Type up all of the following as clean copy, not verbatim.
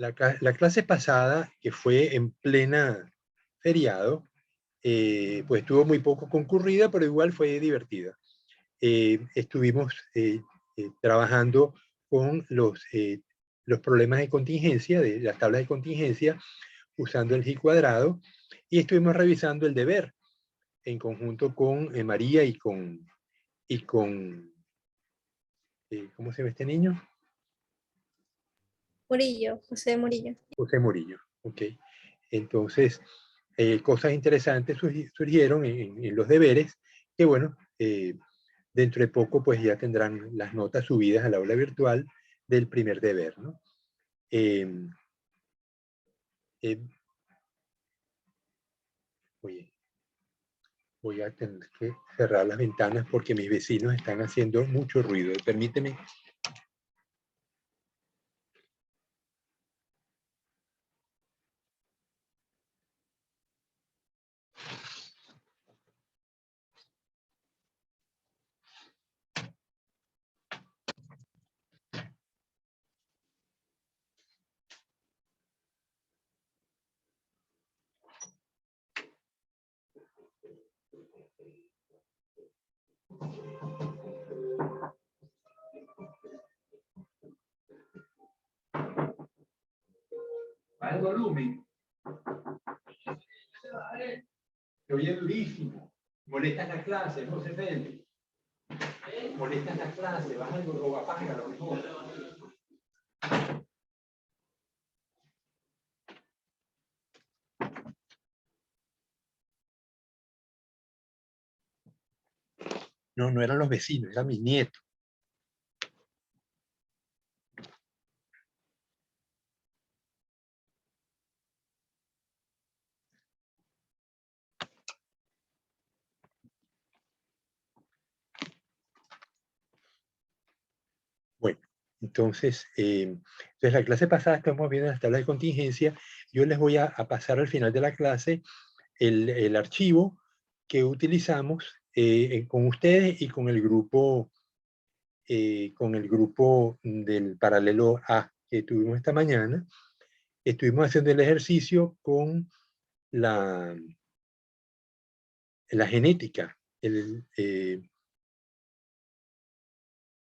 La clase pasada, que fue en plena feriado, pues estuvo muy poco concurrida, pero igual fue divertida. Estuvimos trabajando con los problemas de contingencia, de las tablas de contingencia, usando el G cuadrado, y estuvimos revisando el deber en conjunto con María y con ¿cómo se llama este niño? Murillo, José Murillo. José Murillo. Ok. Entonces, cosas interesantes surgieron en los deberes, que bueno, dentro de poco pues ya tendrán las notas subidas al aula virtual del primer deber, ¿no? Eh, eh, oye, voy a tener que cerrar las ventanas porque mis vecinos están haciendo mucho ruido. Permíteme. Baja el volumen. Se oye durísimo. Molestas la clase, no se ve. Molestas la clase, bájalo o apágalo mejor. No, no eran los vecinos, eran mis nietos. Bueno, entonces la clase pasada estamos viendo las tablas de contingencia. Yo les voy a pasar al final de la clase el archivo que utilizamos con ustedes y con el grupo del paralelo A que tuvimos esta mañana. Estuvimos haciendo el ejercicio con la genética,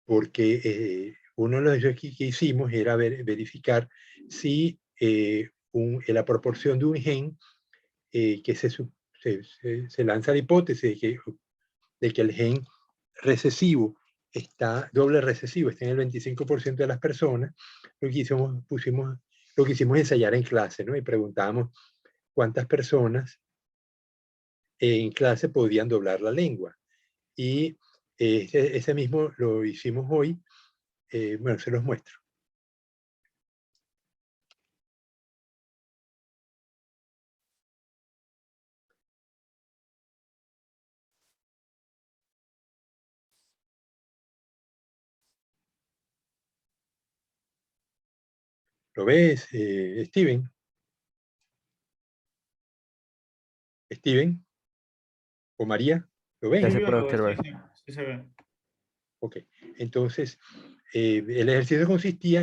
porque uno de los ejercicios que hicimos era verificar si la proporción de un gen que se lanza la hipótesis de que el gen recesivo doble recesivo, está en el 25% de las personas. Lo que hicimos ensayar en clase, ¿no? Y preguntábamos cuántas personas en clase podían doblar la lengua. Y ese mismo lo hicimos hoy. Bueno, se los muestro. ¿Lo ves, Steven? ¿Steven? ¿O María? ¿Lo ven? Ya Sí, se yo puede lo veo, observar. sí se ve. Ok, entonces el ejercicio consistía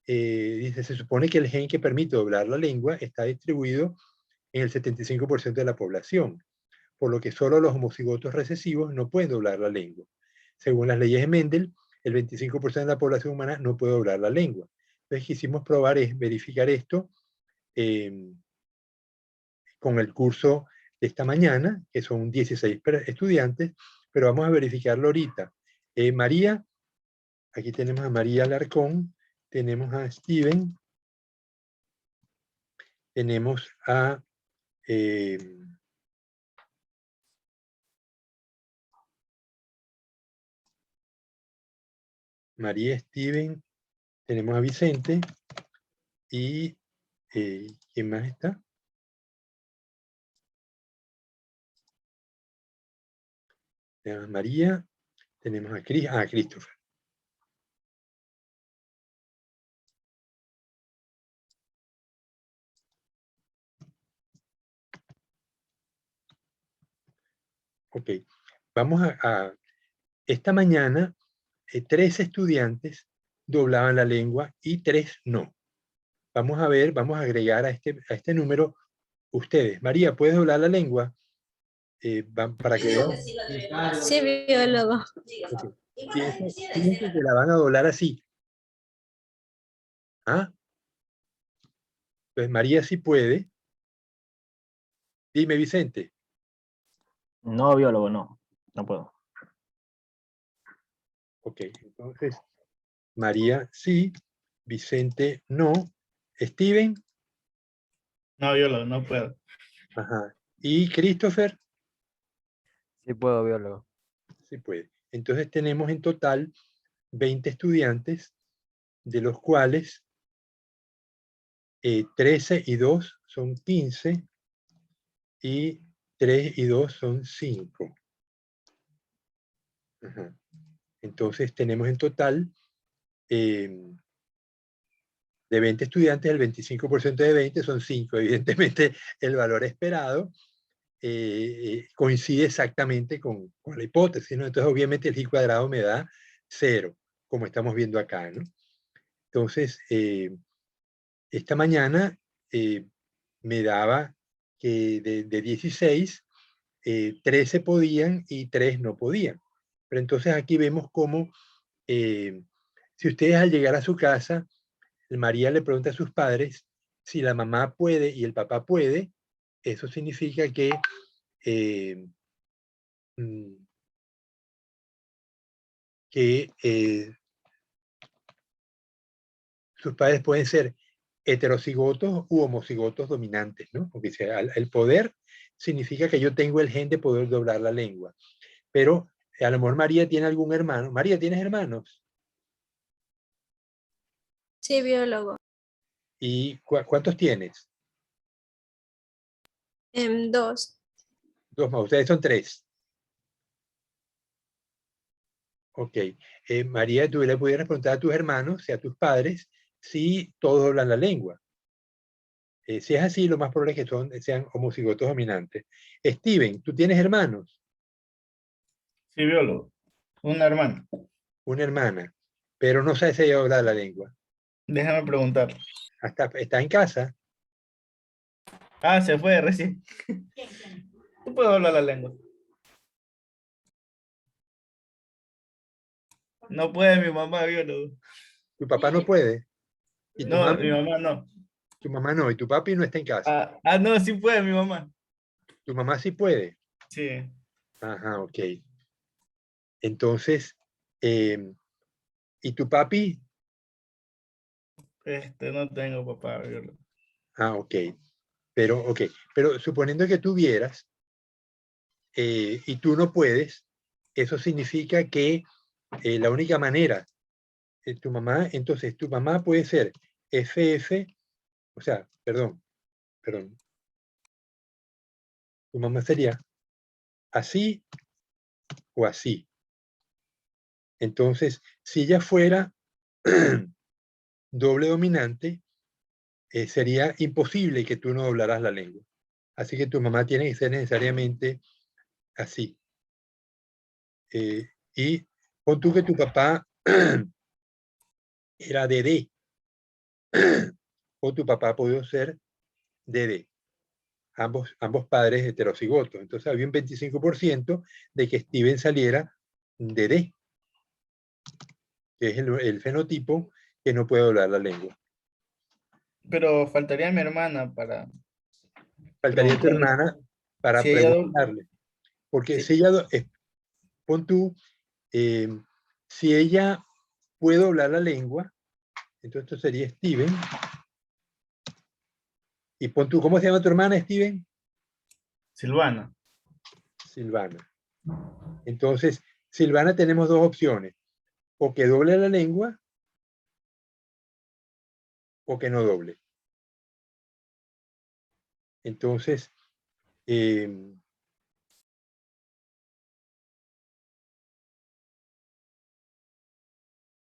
dice, se supone que el gen que permite doblar la lengua está distribuido en el 75% de la población, por lo que solo los homocigotos recesivos no pueden doblar la lengua. Según las leyes de Mendel, el 25% de la población humana no puede doblar la lengua. Entonces quisimos verificar esto con el curso de esta mañana, que son 16 estudiantes, pero vamos a verificarlo ahorita. María, aquí tenemos a María Alarcón, tenemos a Steven, tenemos a María, Steven, tenemos a Vicente y ¿quién más está? Tenemos a María, tenemos a Christopher. Ok, vamos esta mañana 3 estudiantes doblaban la lengua y 3 no. vamos a ver, vamos a agregar a este número ustedes. María, ¿puedes doblar la lengua? Para que vean. Sí, biólogo. Ok. Piensen que la van a doblar así. ¿Ah? Pues María sí puede. Dime, Vicente. No, biólogo, no. No puedo. Ok, entonces María sí, Vicente no, Steven, No, biólogo, no puedo. ajá, y Christopher Sí puedo, biólogo. sí puede. Entonces tenemos en total 20 estudiantes, de los cuales 13 y 2 son 15 y 3 y 2 son 5. Ajá. Entonces tenemos en total de 20 estudiantes, el 25% de 20 son 5. Evidentemente, el valor esperado coincide exactamente con la hipótesis, ¿no? Entonces, obviamente, el i cuadrado me da 0, como estamos viendo acá, ¿no? Entonces, esta mañana me daba que de 16, 13 podían y 3 no podían. Pero entonces aquí vemos cómo, si ustedes al llegar a su casa, María le pregunta a sus padres si la mamá puede y el papá puede, eso significa que mm, sus padres pueden ser heterocigotos u homocigotos dominantes, ¿no? Porque el poder significa que yo tengo el gen de poder doblar la lengua. Pero a lo mejor María tiene algún hermano. María, ¿tienes hermanos? Sí, biólogo. ¿Y cuántos tienes? 2. Dos más. Ustedes son 3. Ok. María, tú le pudieras preguntar a tus hermanos y a tus padres si todos doblan la lengua. Si es así, lo más probable es que sean homocigotos dominantes. Steven, ¿tú tienes hermanos? Sí, biólogo. Una hermana. Una hermana, pero no sabe si ella habla la lengua. Déjame preguntar. Está en casa. Ah, se fue recién. ¿Tú puedes hablar la lengua? No puede mi mamá, biólogo. Tu papá no puede. Y tu No, mamá, mi mamá no. tu mamá no. Y tu papi no está en casa. No, sí puede mi mamá. Tu mamá sí puede. Sí. Ajá, ok. Entonces, ¿y tu papi? No tengo papá, biólogo. Ah, ok. Ok. Pero suponiendo que tuvieras y tú no puedes, eso significa que la única manera, entonces tu mamá puede ser FF, o sea, perdón, tu mamá sería así o así. Entonces, si ella fuera doble dominante, sería imposible que tú no doblaras la lengua. Así que tu mamá tiene que ser necesariamente así. Y pon tú que tu papá era DD, o tu papá pudo ser DD. Ambos padres heterocigotos. Entonces había un 25% de que Steven saliera DD, que es el fenotipo que no puede doblar la lengua. Pero faltaría mi hermana para Faltaría tu preguntarle. hermana para Si ella... preguntarle. Porque Sí. si ella, pon tú, si ella puede doblar la lengua, entonces esto sería Steven. Y pon tú, ¿cómo se llama tu hermana, Steven? Silvana. Silvana. Entonces, Silvana tenemos dos opciones. O que doble la lengua o que no doble.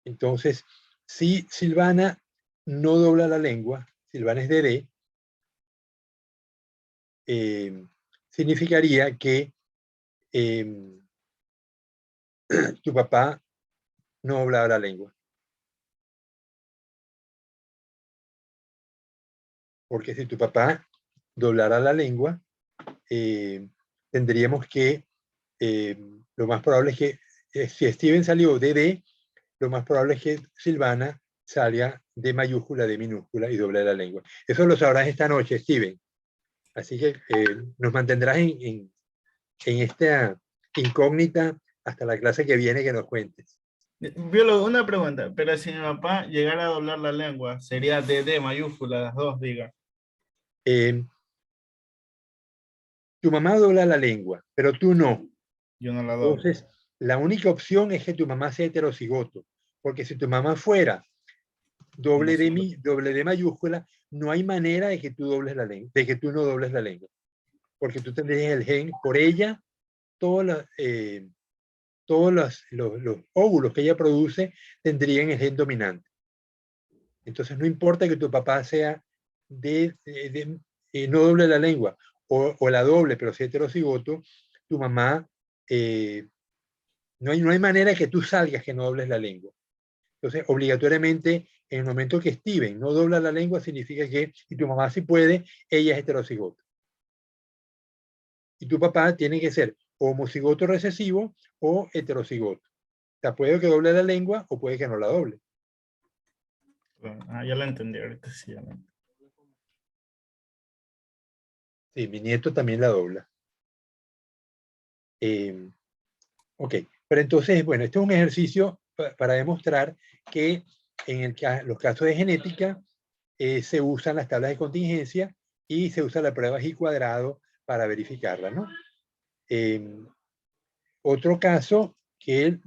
Entonces, si Silvana no dobla la lengua, Silvana es DD, significaría que tu papá no doblaba la lengua. porque si tu papá doblara la lengua, tendríamos que, lo más probable es que, si Steven salió de D, lo más probable es que Silvana salga de mayúscula, de minúscula y doble la lengua. Eso lo sabrás esta noche, Steven. Así que nos mantendrás en esta incógnita hasta la clase que viene que nos cuentes. Biólogo, una pregunta, pero si mi papá llegara a doblar la lengua, sería DD mayúscula, las dos, diga. Tu mamá dobla la lengua, pero tú no. Yo no la doblo. Entonces, la única opción es que tu mamá sea heterocigoto, porque si tu mamá fuera doble de mayúscula, no hay manera de que tú dobles la lengua, de que tú no dobles la lengua, porque tú tendrías el gen por ella, todos los óvulos que ella produce tendrían el gen dominante. Entonces no importa que tu papá sea no doble la lengua o la doble, pero sea heterocigoto, tu mamá, no hay manera que tú salgas que no dobles la lengua. Entonces, obligatoriamente, en el momento que Steven no dobla la lengua, significa que, y tu mamá sí puede, ella es heterocigoto. Y tu papá tiene que ser homocigoto recesivo o heterocigoto. O sea, puede que doble la lengua o puede que no la doble. Ya la entendí, ahorita sí. Ya la entendí. Sí, mi nieto también la dobla. Ok, pero entonces, bueno, este es un ejercicio para demostrar que en los casos de genética se usan las tablas de contingencia y se usa la prueba G cuadrado para verificarla, ¿no? Otro caso que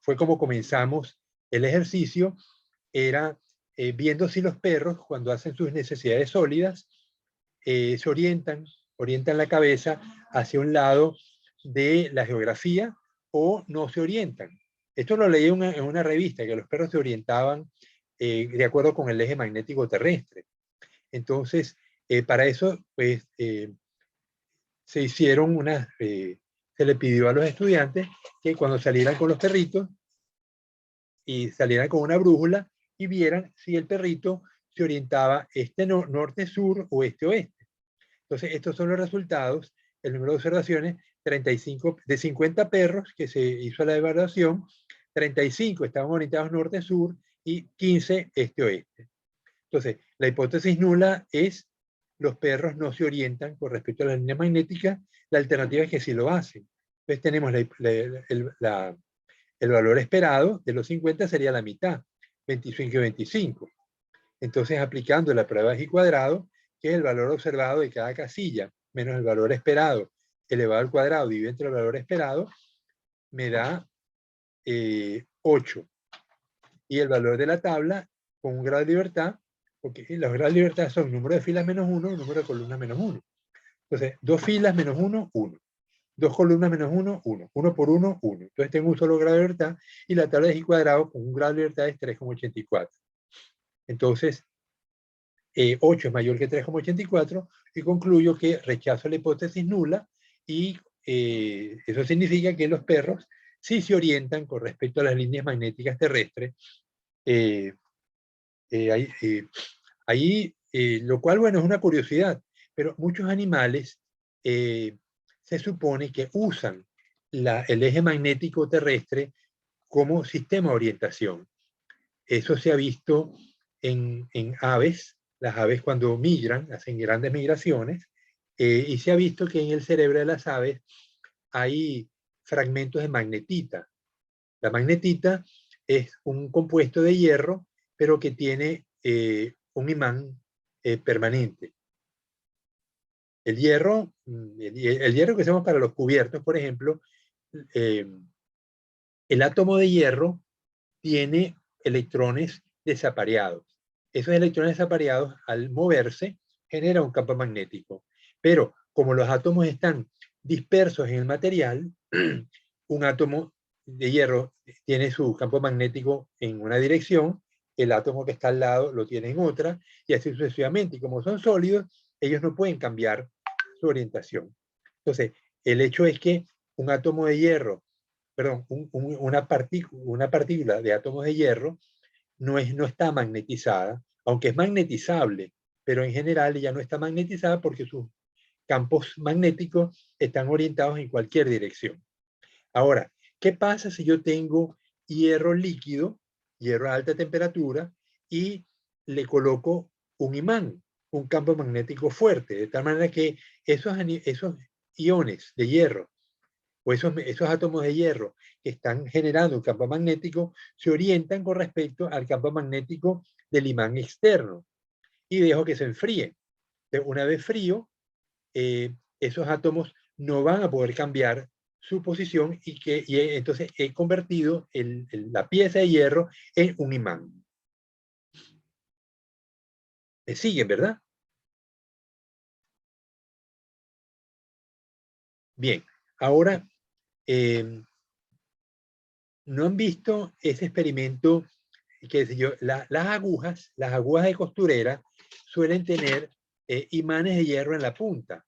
fue como comenzamos el ejercicio era viendo si los perros cuando hacen sus necesidades sólidas se orientan la cabeza hacia un lado de la geografía o no se orientan. Esto lo leí en una revista, que los perros se orientaban de acuerdo con el eje magnético terrestre. Entonces, para eso, pues, se hicieron se le pidió a los estudiantes que cuando salieran con los perritos y salieran con una brújula y vieran si el perrito se orientaba norte-sur o este-oeste. Entonces, estos son los resultados, el número de observaciones, 35, de 50 perros que se hizo la evaluación, 35 estaban orientados norte-sur y 15 este-oeste. Entonces, la hipótesis nula es los perros no se orientan con respecto a la línea magnética, la alternativa es que sí lo hacen. Entonces tenemos el valor esperado de los 50 sería la mitad, 25 y 25. Entonces, aplicando la prueba de G cuadrado, que es el valor observado de cada casilla, menos el valor esperado elevado al cuadrado dividido entre el valor esperado, me da 8. Y el valor de la tabla, con un grado de libertad, porque los grados de libertad son número de filas menos 1 y número de columnas menos 1. Entonces, 2 filas menos 1, 1. 2 columnas menos 1, 1. 1 por 1, 1. Entonces tengo un solo grado de libertad y la tabla de G cuadrado con un grado de libertad es 3,84. Entonces, 8 es mayor que 3,84 y concluyo que rechazo la hipótesis nula y eso significa que los perros sí se orientan con respecto a las líneas magnéticas terrestres. Ahí, lo cual, bueno, es una curiosidad, pero muchos animales se supone que usan el eje magnético terrestre como sistema de orientación. Eso se ha visto en aves, las aves cuando migran, hacen grandes migraciones, y se ha visto que en el cerebro de las aves hay fragmentos de magnetita. La magnetita es un compuesto de hierro, pero que tiene un imán permanente. El hierro que usamos para los cubiertos, por ejemplo, el átomo de hierro tiene electrones desapareados. Esos electrones desapareados, al moverse, generan un campo magnético. Pero como los átomos están dispersos en el material, un átomo de hierro tiene su campo magnético en una dirección, el átomo que está al lado lo tiene en otra, y así sucesivamente. Y como son sólidos, ellos no pueden cambiar su orientación. Entonces, el hecho es que un átomo de hierro, perdón, una partícula de átomos de hierro no está magnetizada, aunque es magnetizable, pero en general ella no está magnetizada porque sus campos magnéticos están orientados en cualquier dirección. Ahora, ¿qué pasa si yo tengo hierro líquido, hierro a alta temperatura, y le coloco un imán, un campo magnético fuerte, de tal manera que esos iones de hierro o esos átomos de hierro que están generando un campo magnético se orientan con respecto al campo magnético del imán externo y dejo que se enfríe? Una vez frío, esos átomos no van a poder cambiar su posición y entonces he convertido la pieza de hierro en un imán. ¿Me siguen, verdad? Bien, ahora, ¿no han visto ese experimento? Que las agujas de costurera suelen tener imanes de hierro en la punta,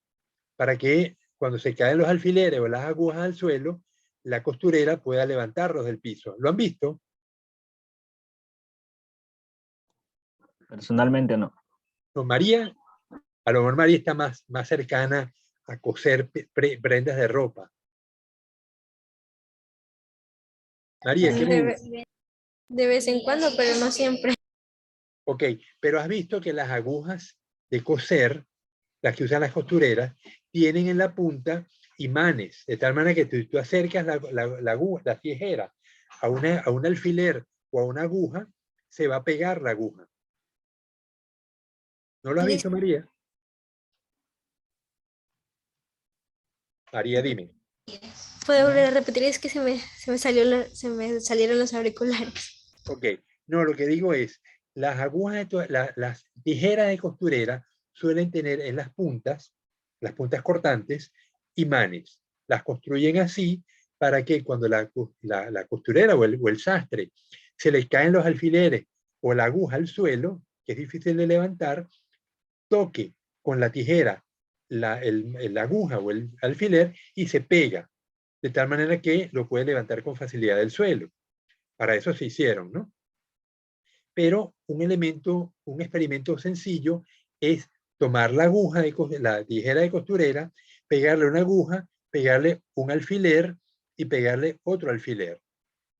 para que cuando se caen los alfileres o las agujas al suelo, la costurera pueda levantarlos del piso. ¿Lo han visto? Personalmente no. No, María, a lo mejor María está más cercana a coser prendas de ropa. María, ¿qué me dices? De vez en cuando, pero no siempre. Ok, pero has visto que las agujas de coser, las que usan las costureras, tienen en la punta imanes, de tal manera que tú acercas la tijera a un alfiler o a una aguja, se va a pegar la aguja. ¿No lo has visto, María? María, dime. ¿Puedo volver a repetir? Es que se me salieron los auriculares. Ok, no, lo que digo es, las agujas, las tijeras de costurera suelen tener en las puntas cortantes, imanes. Las construyen así para que cuando la costurera o el sastre se le caen los alfileres o la aguja al suelo, que es difícil de levantar, toque con la tijera la aguja o el alfiler y se pega, de tal manera que lo puede levantar con facilidad del suelo. Para eso se hicieron, ¿no? Pero un experimento sencillo es tomar la aguja, la tijera de costurera, pegarle una aguja, pegarle un alfiler y pegarle otro alfiler.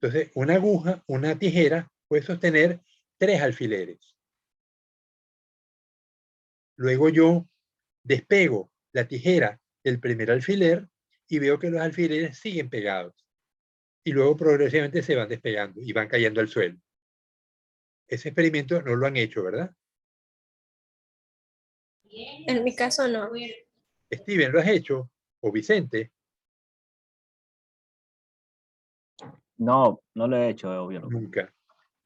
Entonces, una aguja, una tijera puede sostener 3 alfileres. Luego yo despego la tijera del primer alfiler y veo que los alfileres siguen pegados. Y luego progresivamente se van despegando y van cayendo al suelo. Ese experimento no lo han hecho, ¿verdad? En mi caso, no. Steven, ¿lo has hecho? ¿O Vicente? No, no lo he hecho, biólogo. Nunca.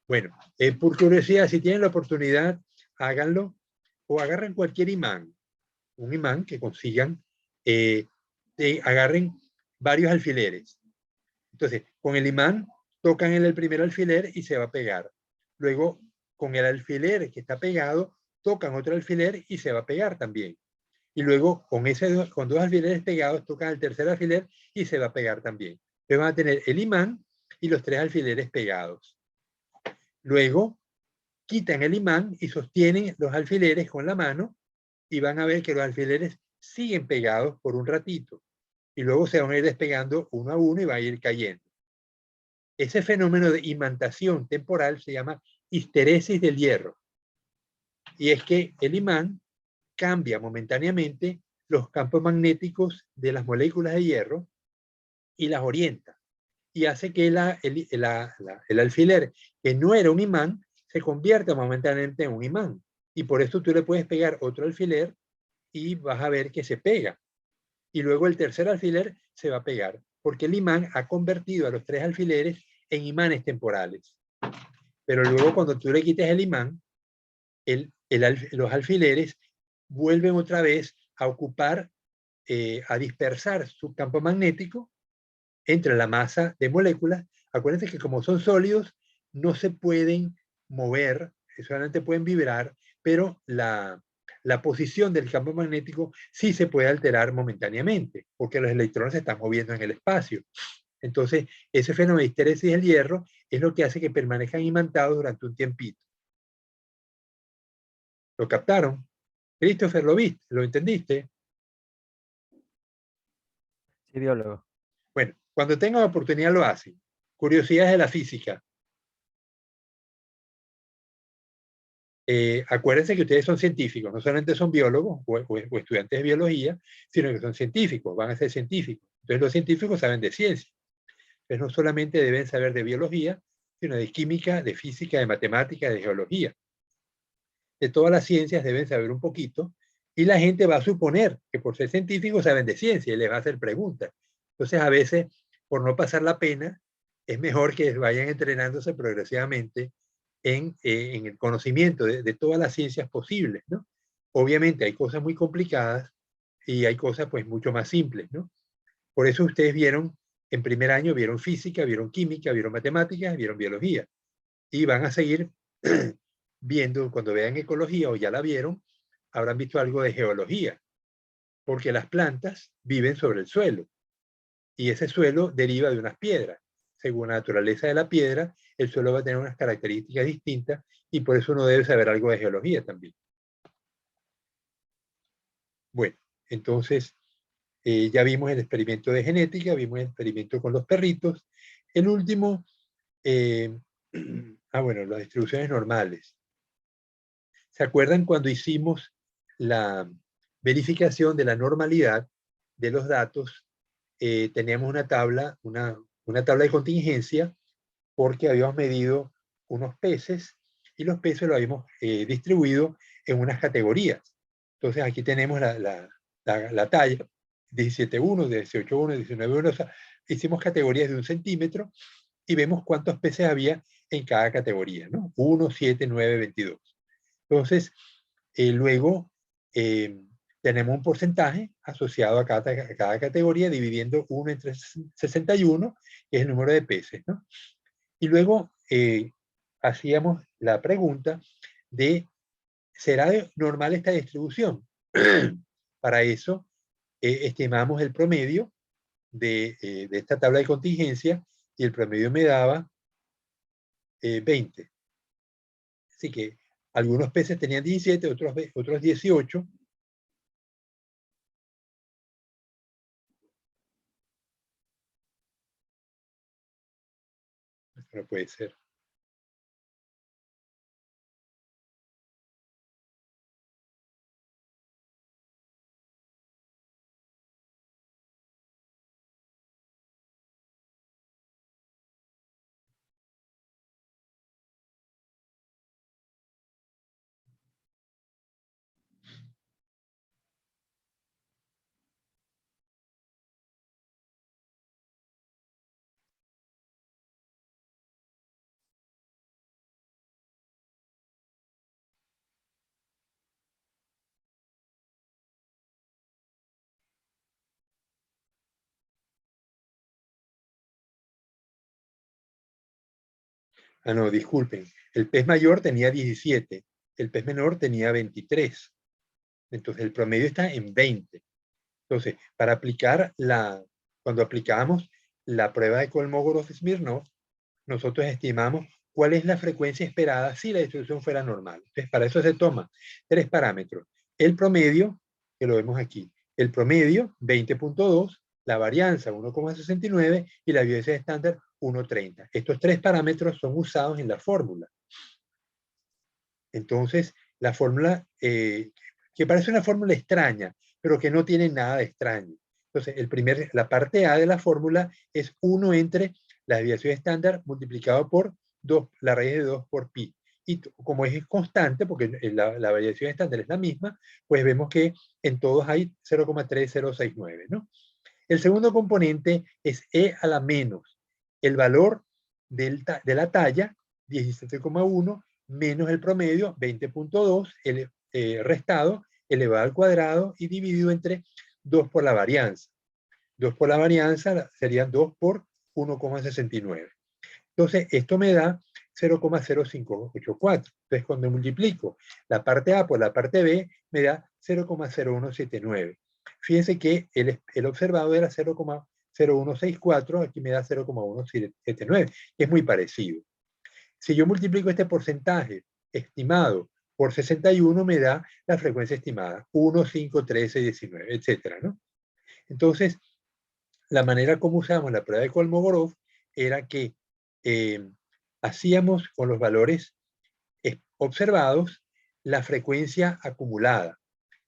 Bueno, por curiosidad, si tienen la oportunidad, háganlo o agarren cualquier imán, un imán que consigan, agarren varios alfileres. Entonces, con el imán tocan el primer alfiler y se va a pegar. Luego, con el alfiler que está pegado, tocan otro alfiler y se va a pegar también. Y luego, con 2 alfileres pegados, tocan el tercer alfiler y se va a pegar también. Entonces van a tener el imán y los 3 alfileres pegados. Luego, quitan el imán y sostienen los alfileres con la mano y van a ver que los alfileres siguen pegados por un ratito. Y luego se van a ir despegando uno a uno y va a ir cayendo. Ese fenómeno de imantación temporal se llama histeresis del hierro. Y es que el imán cambia momentáneamente los campos magnéticos de las moléculas de hierro y las orienta. Y hace que el alfiler, que no era un imán, se convierta momentáneamente en un imán. Y por eso tú le puedes pegar otro alfiler y vas a ver que se pega. Y luego el tercer alfiler se va a pegar, porque el imán ha convertido a los 3 alfileres en imanes temporales. Pero luego cuando tú le quites el imán, los alfileres vuelven otra vez a ocupar, a dispersar su campo magnético entre la masa de moléculas. Acuérdense que como son sólidos, no se pueden mover, solamente pueden vibrar, pero la posición del campo magnético sí se puede alterar momentáneamente, porque los electrones se están moviendo en el espacio. Entonces, ese fenómeno de histeresis del hierro es lo que hace que permanezcan imantados durante un tiempito. ¿Lo captaron? Christopher, ¿lo viste? ¿Lo entendiste? Sí, biólogo. Bueno, cuando tengan oportunidad lo hacen. Curiosidades de la física. Acuérdense que ustedes son científicos, no solamente son biólogos o estudiantes de biología, sino que son científicos, van a ser científicos. Entonces los científicos saben de ciencia. Entonces no solamente deben saber de biología, sino de química, de física, de matemática, de geología. De todas las ciencias deben saber un poquito, y la gente va a suponer que por ser científicos saben de ciencia y les va a hacer preguntas. Entonces a veces, por no pasar la pena, es mejor que vayan entrenándose progresivamente en el conocimiento de todas las ciencias posibles, ¿no? Obviamente hay cosas muy complicadas y hay cosas pues mucho más simples, ¿no? Por eso ustedes vieron, en primer año vieron física, vieron química, vieron matemáticas, vieron biología. Y van a seguir viendo, cuando vean ecología o ya la vieron, habrán visto algo de geología, porque las plantas viven sobre el suelo y ese suelo deriva de unas piedras. Según la naturaleza de la piedra, el suelo va a tener unas características distintas y por eso uno debe saber algo de geología también. Bueno, entonces ya vimos el experimento de genética, vimos el experimento con los perritos. El último, bueno, las distribuciones normales. ¿Se acuerdan cuando hicimos la verificación de la normalidad de los datos? Teníamos una tabla de contingencia porque habíamos medido unos peces y los peces los habíamos distribuido en unas categorías. Entonces aquí tenemos la talla, 17.1, 18.1, 19.1, o sea, hicimos categorías de 1 centímetro y vemos cuántos peces había en cada categoría, ¿no? 1, 7, 9, 22. Entonces, luego tenemos un porcentaje asociado a cada categoría, dividiendo 1 entre 61, que es el número de peces, ¿no? Y luego hacíamos la pregunta de, ¿será normal esta distribución? Para eso, estimamos el promedio de esta tabla de contingencia y el promedio me daba 20. Así que algunos peces tenían 17, otros 18. Esto no puede ser. Ah, no, disculpen. El pez mayor tenía 17, el pez menor tenía 23. Entonces el promedio está en 20. Entonces, cuando aplicamos la prueba de Kolmogorov-Smirnov, nosotros estimamos cuál es la frecuencia esperada si la distribución fuera normal. Entonces, para eso se toman 3 parámetros. El promedio, que lo vemos aquí, el promedio 20.2, la varianza 1,69 y la biodiversidad estándar 1,30. Estos 3 parámetros son usados en la fórmula. Entonces, la fórmula, que parece una fórmula extraña, pero que no tiene nada de extraño. Entonces, la parte A de la fórmula es 1 entre la desviación estándar multiplicado por 2, la raíz de 2 por pi. Y como es constante, porque la variación estándar es la misma, pues vemos que en todos hay 0,3069, ¿no? El segundo componente es E a la menos el valor de la talla, 17,1, menos el promedio, 20.2, restado, elevado al cuadrado y dividido entre 2 por la varianza. 2 por la varianza serían 2 por 1,69. Entonces, esto me da 0,0584. Entonces, cuando multiplico la parte A por la parte B, me da 0,0179. Fíjense que el observado era 0,0164, aquí me da 0,179, que es muy parecido. Si yo multiplico este porcentaje estimado por 61 me da la frecuencia estimada, 1, 5, 13, 19, etcétera, ¿no? Entonces, la manera como usamos la prueba de Kolmogorov era que hacíamos con los valores observados la frecuencia acumulada.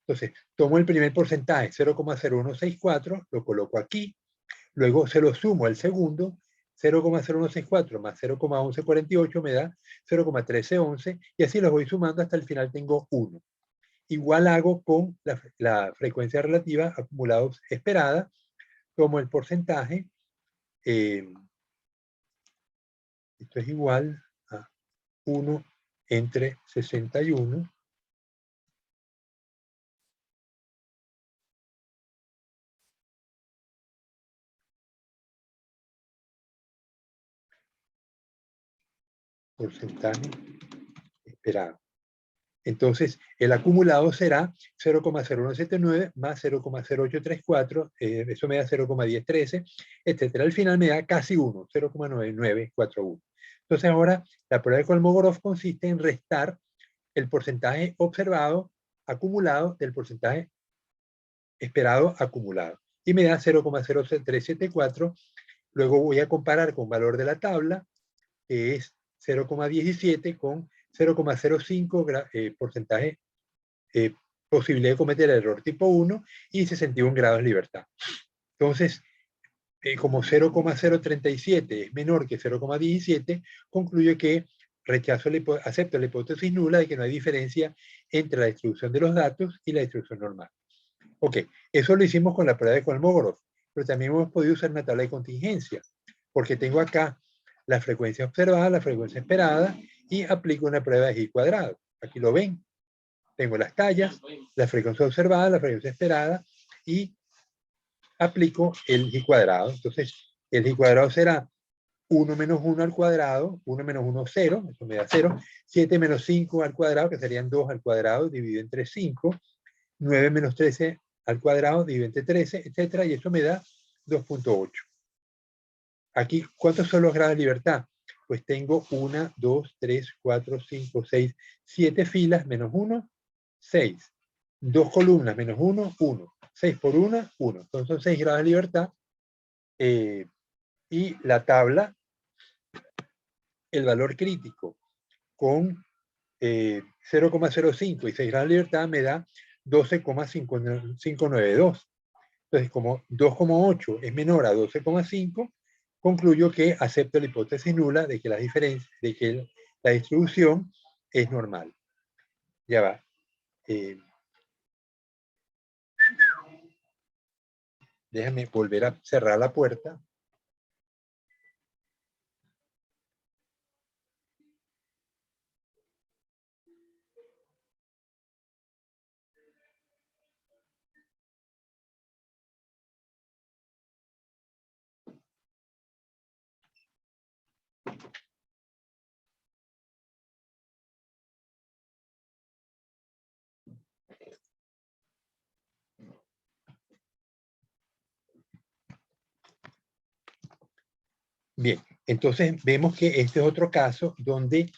Entonces, tomo el primer porcentaje, 0,0164, lo coloco aquí, luego se lo sumo al segundo, 0,0164 más 0,1148 me da 0,1311, y así los voy sumando hasta el final tengo 1. Igual hago con la frecuencia relativa acumulados esperada, tomo el porcentaje, esto es igual a 1 entre 61, porcentaje esperado. Entonces, el acumulado será 0,0179 más 0,0834, eso me da 0,1013, etcétera. Al final me da casi 1, 0,9941. Entonces ahora la prueba de Kolmogorov consiste en restar el porcentaje observado acumulado del porcentaje esperado acumulado. Y me da 0,0374. Luego voy a comparar con valor de la tabla, que es 0,17 con 0,05 porcentaje posibilidad de cometer el error tipo 1 y 61 grados de libertad. Entonces, como 0,037 es menor que 0,17, concluye que acepto la hipótesis nula de que no hay diferencia entre la distribución de los datos y la distribución normal. Ok, eso lo hicimos con la prueba de Kolmogorov, pero también hemos podido usar una tabla de contingencia, porque tengo acá la frecuencia observada, la frecuencia esperada, y aplico una prueba de G cuadrado. Aquí lo ven. Tengo las tallas, la frecuencia observada, la frecuencia esperada, y aplico el G cuadrado. Entonces, el G cuadrado será 1 menos 1 al cuadrado, 1 menos 1, 0, eso me da 0, 7 menos 5 al cuadrado, que serían 2 al cuadrado, dividido entre 5, 9 menos 13 al cuadrado, dividido entre 13, etcétera, y eso me da 2.8. Aquí, ¿cuántos son los grados de libertad? Pues tengo 1, 2, 3, 4, 5, 6, 7 filas, menos 1, 6. 2 columnas, menos 1, 1. 6 por 1, 1. Entonces son 6 grados de libertad. Y la tabla, el valor crítico con 0,05 y 6 grados de libertad me da 12,592. Entonces, como 2,8 es menor a 12,5, concluyo que acepto la hipótesis nula de que la distribución es normal. Ya va. Déjame volver a cerrar la puerta. Bien, entonces vemos que este es otro caso donde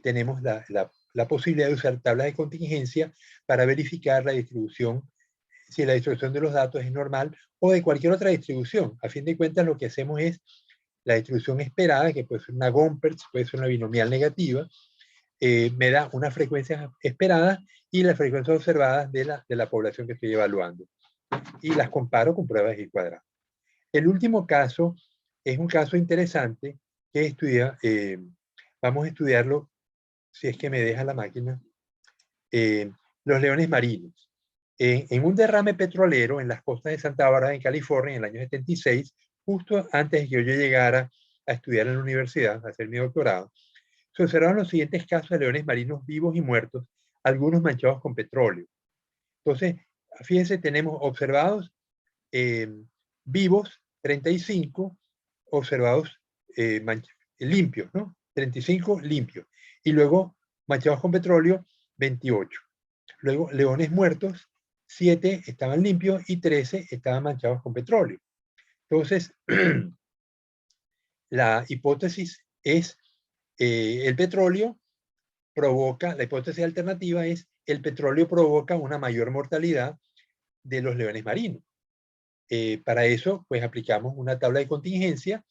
tenemos la posibilidad de usar tablas de contingencia para verificar la distribución, si la distribución de los datos es normal o de cualquier otra distribución. A fin de cuentas, lo que hacemos es la distribución esperada, que puede ser una Gompertz, puede ser una binomial negativa, me da una frecuencia esperada y la frecuencia observada de la población que estoy evaluando. Y las comparo con pruebas de G cuadrado. El último caso es un caso interesante que vamos a estudiarlo, si es que me deja la máquina, los leones marinos. En un derrame petrolero en las costas de Santa Bárbara, en California, en el año 76, justo antes de que yo llegara a estudiar en la universidad, a hacer mi doctorado, se observaron los siguientes casos de leones marinos vivos y muertos, algunos manchados con petróleo. Entonces, fíjense, tenemos observados vivos, 35, observados limpios, ¿no? 35 limpios. Y luego, manchados con petróleo, 28. Luego, leones muertos, 7 estaban limpios y 13 estaban manchados con petróleo. Entonces, la hipótesis es el petróleo provoca, la hipótesis alternativa es el petróleo provoca una mayor mortalidad de los leones marinos. Para eso, pues aplicamos una tabla de contingencia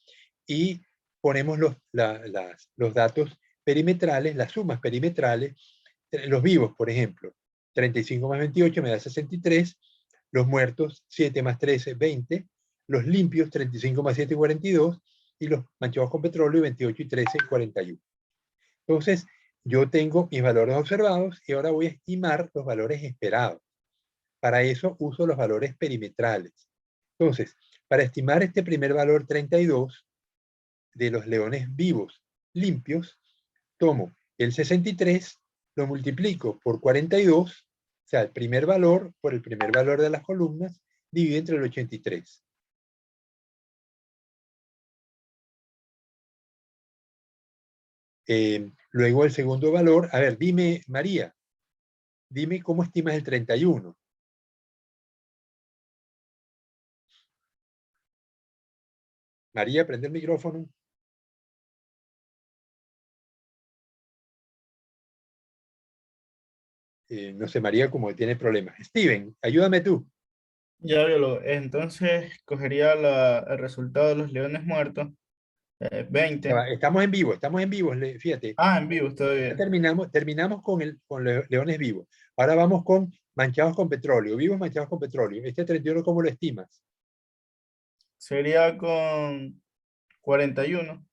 y ponemos los datos perimetrales, las sumas perimetrales, los vivos, por ejemplo, 35 más 28 me da 63, los muertos 7 más 13, 20, los limpios 35 más 7, 42, y los manchados con petróleo 28 y 13, 41. Entonces, yo tengo mis valores observados y ahora voy a estimar los valores esperados. Para eso uso los valores perimetrales. Entonces, para estimar este primer valor 32 de los leones vivos limpios, tomo el 63, lo multiplico por 42, o sea, el primer valor por el primer valor de las columnas, dividido entre el 83. Luego el segundo valor, a ver, dime, María, dime cómo estimas el 31. María, prende el micrófono. No sé, María como que tiene problemas. Steven, ayúdame tú. Ya, biólogo. Entonces, cogería el resultado de los leones muertos, 20. Estamos en vivo, fíjate. Ah, en vivo, está Ya bien. terminamos con leones vivos. Ahora vamos con manchados con petróleo, vivos manchados con petróleo. Este 31, ¿cómo lo estimas? Sería con 41.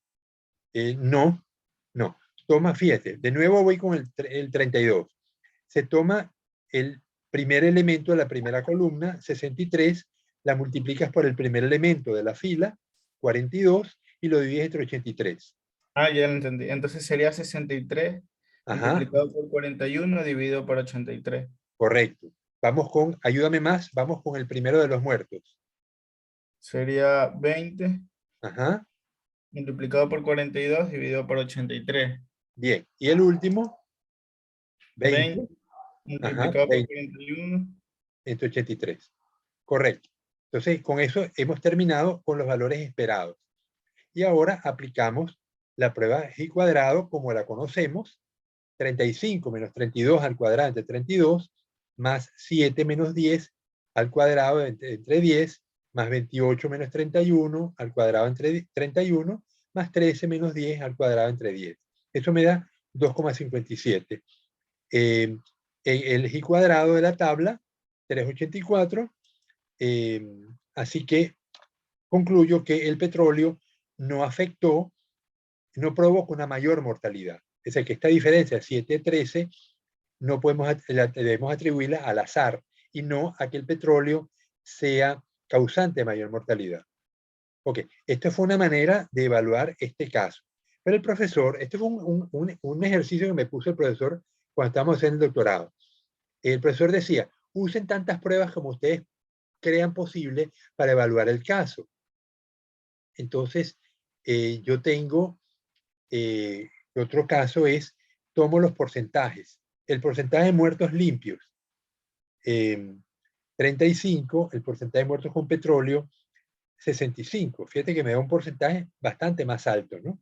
No, no. Toma, fíjate, de nuevo voy con el 32. Se toma el primer elemento de la primera columna, 63, la multiplicas por el primer elemento de la fila, 42, y lo divides entre 83. Ah, ya lo entendí. Entonces sería 63 Ajá, multiplicado por 41 dividido por 83. correcto. Vamos con, ayúdame más, vamos con el primero de los muertos. Sería 20 Ajá, multiplicado por 42 dividido por 83. bien. Y el último, 20 20, ajá, multiplicado por 20 41. entre 83. Correcto. Entonces, con eso hemos terminado con los valores esperados. Y ahora aplicamos la prueba G cuadrado como la conocemos. 35 menos 32 al cuadrado entre 32, más 7 menos 10 al cuadrado entre 10, más 28 menos 31 al cuadrado entre 31, más 13 menos 10 al cuadrado entre 10. Eso me da 2,57. El G cuadrado de la tabla, 384. Así que concluyo que el petróleo no afectó, no provoca una mayor mortalidad. Es decir, que esta diferencia 7-13 no debemos atribuirla al azar y no a que el petróleo sea causante de mayor mortalidad. Ok, esto fue una manera de evaluar este caso. Pero el profesor, este fue un ejercicio que me puso el profesor cuando estábamos en el doctorado. El profesor decía, usen tantas pruebas como ustedes crean posible para evaluar el caso. Entonces, yo tengo, otro caso es, tomo los porcentajes. El porcentaje de muertos limpios, 35, el porcentaje de muertos con petróleo, 65. Fíjate que me da un porcentaje bastante más alto, ¿no?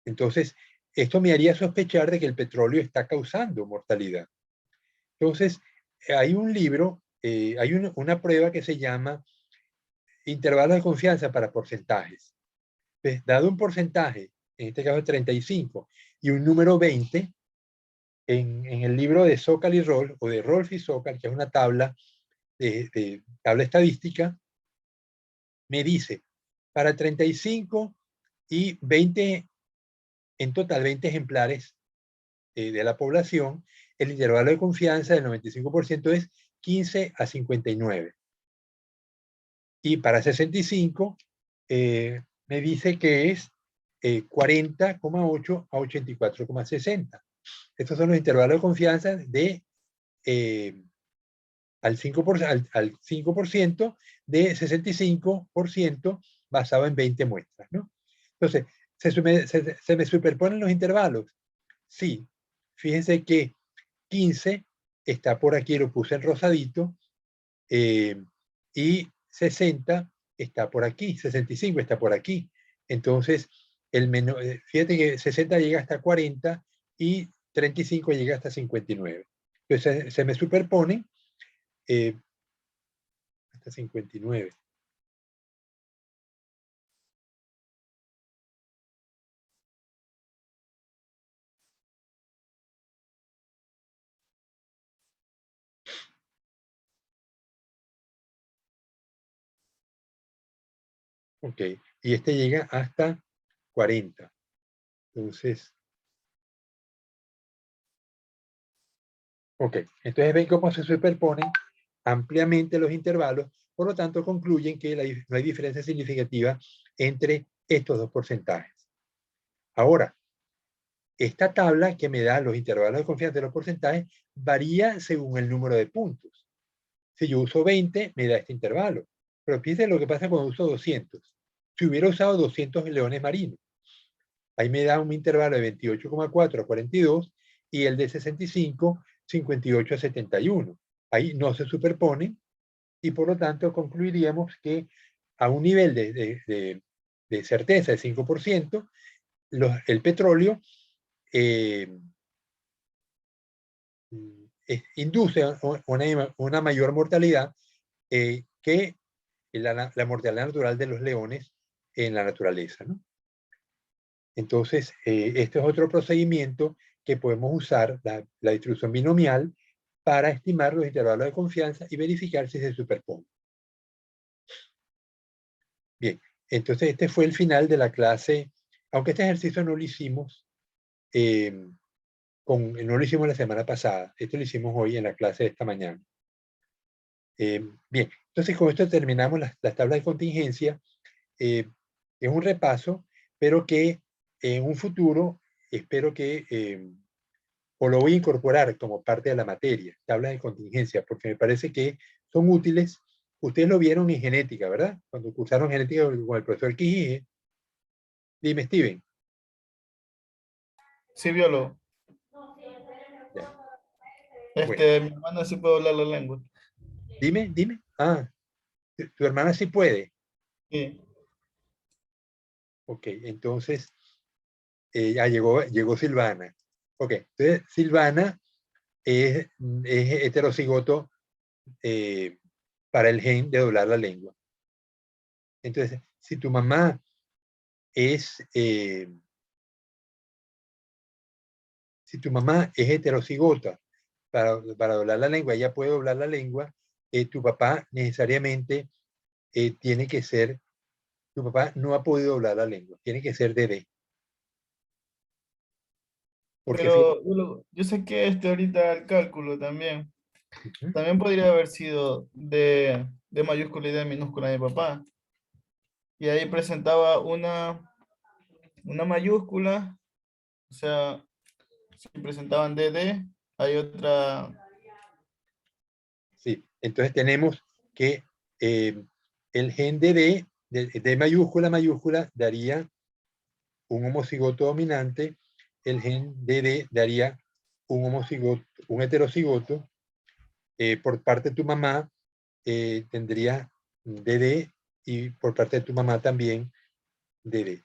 Entonces, esto me haría sospechar de que el petróleo está causando mortalidad. Entonces, hay un libro, hay una prueba que se llama intervalo de confianza para porcentajes. Pues, dado un porcentaje, en este caso 35, y un número 20, en el libro de Sokal y Rolf, o de Rolf y Sokal, que es una tabla de tabla estadística, me dice, para 35 y 20, en total 20 ejemplares de la población, el intervalo de confianza del 95% es 15 a 59. Y para 65, me dice que es 40,8 a 84,60. Estos son los intervalos de confianza de al 5% de 65% basado en 20 muestras, ¿no? Entonces, ¿se me superponen los intervalos? Sí. Fíjense que 15 está por aquí, lo puse en rosadito, y 60 está por aquí, 65 está por aquí. Entonces, fíjate que 60 llega hasta 40 y 35 llega hasta 59. Entonces se me superponen hasta 59. Ok, y este llega hasta 40. Entonces, ok, entonces ven cómo se superponen ampliamente los intervalos, por lo tanto concluyen que no hay diferencia significativa entre estos dos porcentajes. Ahora, esta tabla que me da los intervalos de confianza de los porcentajes varía según el número de puntos. Si yo uso 20, me da este intervalo. Pero piensen lo que pasa cuando uso 200. Si hubiera usado 200 leones marinos, ahí me da un intervalo de 28,4 a 42 y el de 65, 58 a 71. Ahí no se superponen y por lo tanto concluiríamos que a un nivel de certeza de 5%, el petróleo induce una mayor mortalidad que la mortalidad natural de los leones en la naturaleza, ¿no? Entonces, este es otro procedimiento que podemos usar, la distribución binomial, para estimar los intervalos de confianza y verificar si se superponen. Bien, entonces este fue el final de la clase, aunque este ejercicio no lo hicimos, no lo hicimos la semana pasada, esto lo hicimos hoy en la clase de esta mañana. Bien, entonces con esto terminamos las tablas de contingencia. Es un repaso, pero que en un futuro espero que o lo voy a incorporar como parte de la materia, tablas de contingencia, porque me parece que son útiles. Ustedes lo vieron en genética, ¿verdad? Cuando cursaron genética con el profesor Quijije. Dime, Steven. Sí, biólogo. Ya. Mi hermano sí puede hablar la lengua. Dime. Ah, tu hermana sí puede. Sí. Ok, entonces ya llegó Silvana. Ok, entonces Silvana es heterocigoto para el gen de doblar la lengua. Entonces, si tu mamá es heterocigota para doblar la lengua, ella puede doblar la lengua, tu papá necesariamente tiene que ser, tu papá no ha podido doblar la lengua, tiene que ser DD. Porque Pero yo saqué ahorita el cálculo también. También podría haber sido de mayúscula y de minúscula de mi papá. Y ahí presentaba una mayúscula, o sea, si presentaban DD, hay otra. sí, entonces tenemos que el gen de mayúscula daría un homocigoto dominante, el gen DD daría un heterocigoto, por parte de tu mamá tendría DD y por parte de tu mamá también DD.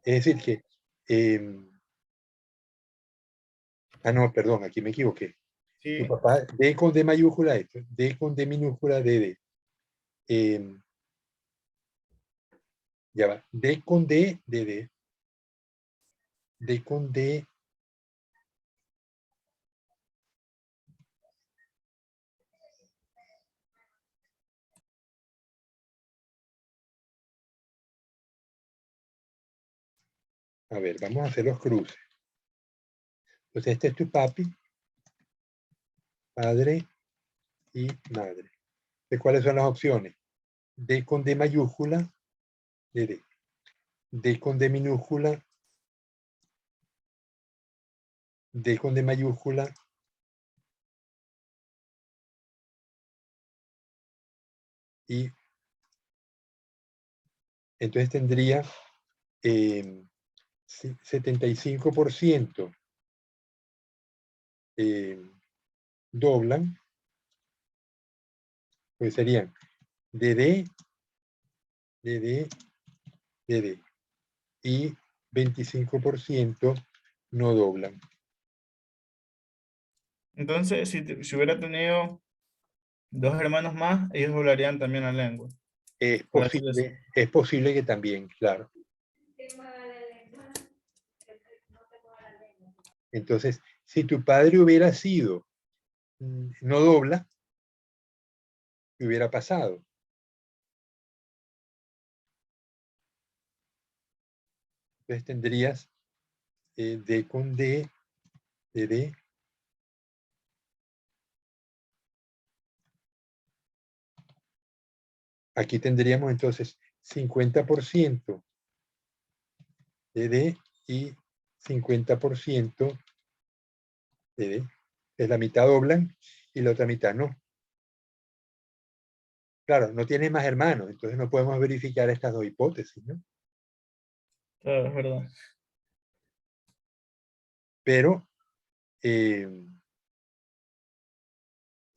Es decir que, no, perdón, aquí me equivoqué. Tu Sí, papá, D con D mayúscula, esto, D con D minúscula, DD. Ya va, D con D, DD. D con D. A ver, vamos a hacer los cruces. Entonces, este es tu papi, padre y madre. ¿De cuáles son las opciones? D con D mayúscula, DD. D con D minúscula, D con D mayúscula, y entonces tendría 75% doblan, pues serían DD, DD, DD. y 25% no doblan. Entonces, si hubiera tenido dos hermanos más, ellos doblarían también la lengua. Por así decirlo. Es posible que también, claro. Entonces, si tu padre hubiera sido no dobla, ¿qué hubiera pasado? Entonces tendrías D con D, de D. Aquí tendríamos entonces 50% de D y 50% de D. Es la mitad doblan y la otra mitad no. Claro, no tienes más hermanos, entonces no podemos verificar estas dos hipótesis, ¿no? Claro, es verdad. Pero, y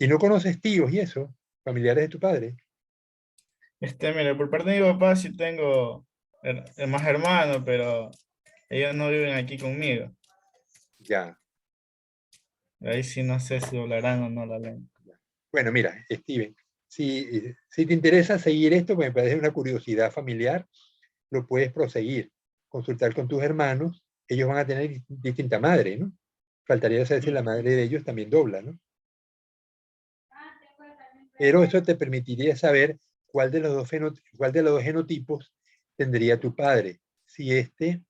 no conoces tíos y eso, familiares de tu padre. Mira, por parte de mi papá sí tengo más hermanos, pero ellos no viven aquí conmigo. Ya. Ahí sí no sé si doblarán o no la lengua. Bueno, mira, Steven, si te interesa seguir esto, pues me parece una curiosidad familiar, lo puedes proseguir, consultar con tus hermanos, ellos van a tener distinta madre, ¿no? Faltaría saber si la madre de ellos también dobla, ¿no? Pero eso te permitiría saber cuál de los dos genotipos tendría tu padre, si este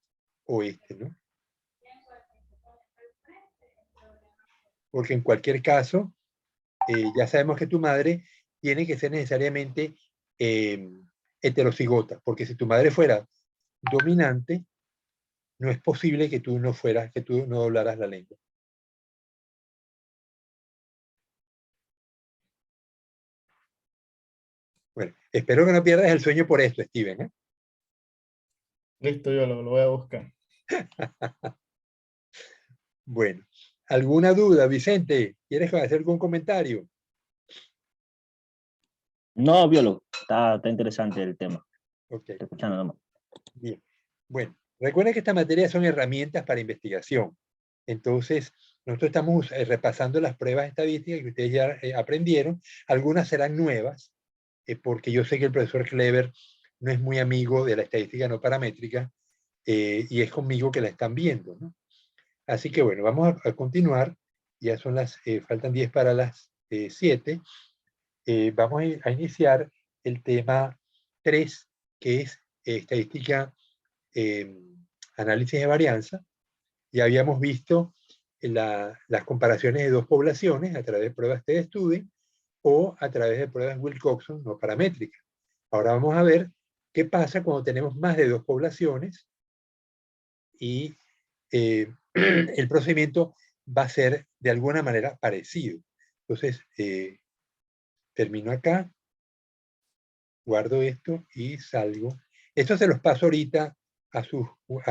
o este, ¿no? Porque en cualquier caso, ya sabemos que tu madre tiene que ser necesariamente heterocigota, porque si tu madre fuera dominante, no es posible que tú no doblaras la lengua. Bueno, espero que no pierdas el sueño por esto, Steven, ¿eh? Listo, yo lo voy a buscar. Bueno, ¿alguna duda, Vicente? ¿Quieres hacer algún comentario? No, biólogo. Está interesante el tema. Ok, Estoy escuchando nomás. bien. Bueno, recuerden que estas materias son herramientas para investigación. Entonces, nosotros estamos repasando las pruebas estadísticas que ustedes ya aprendieron. Algunas serán nuevas, porque yo sé que el profesor Kleber no es muy amigo de la estadística no paramétrica, y es conmigo que la están viendo, ¿no? Así que bueno, vamos a continuar. Ya son faltan 10 para las 7. Vamos a iniciar el tema 3, que es estadística, análisis de varianza. Ya habíamos visto las comparaciones de dos poblaciones a través de pruebas T-Student o a través de pruebas Wilcoxon no paramétricas. Ahora vamos a ver qué pasa cuando tenemos más de dos poblaciones y el procedimiento va a ser de alguna manera parecido. Entonces, termino acá, guardo esto y salgo. Esto se los paso ahorita a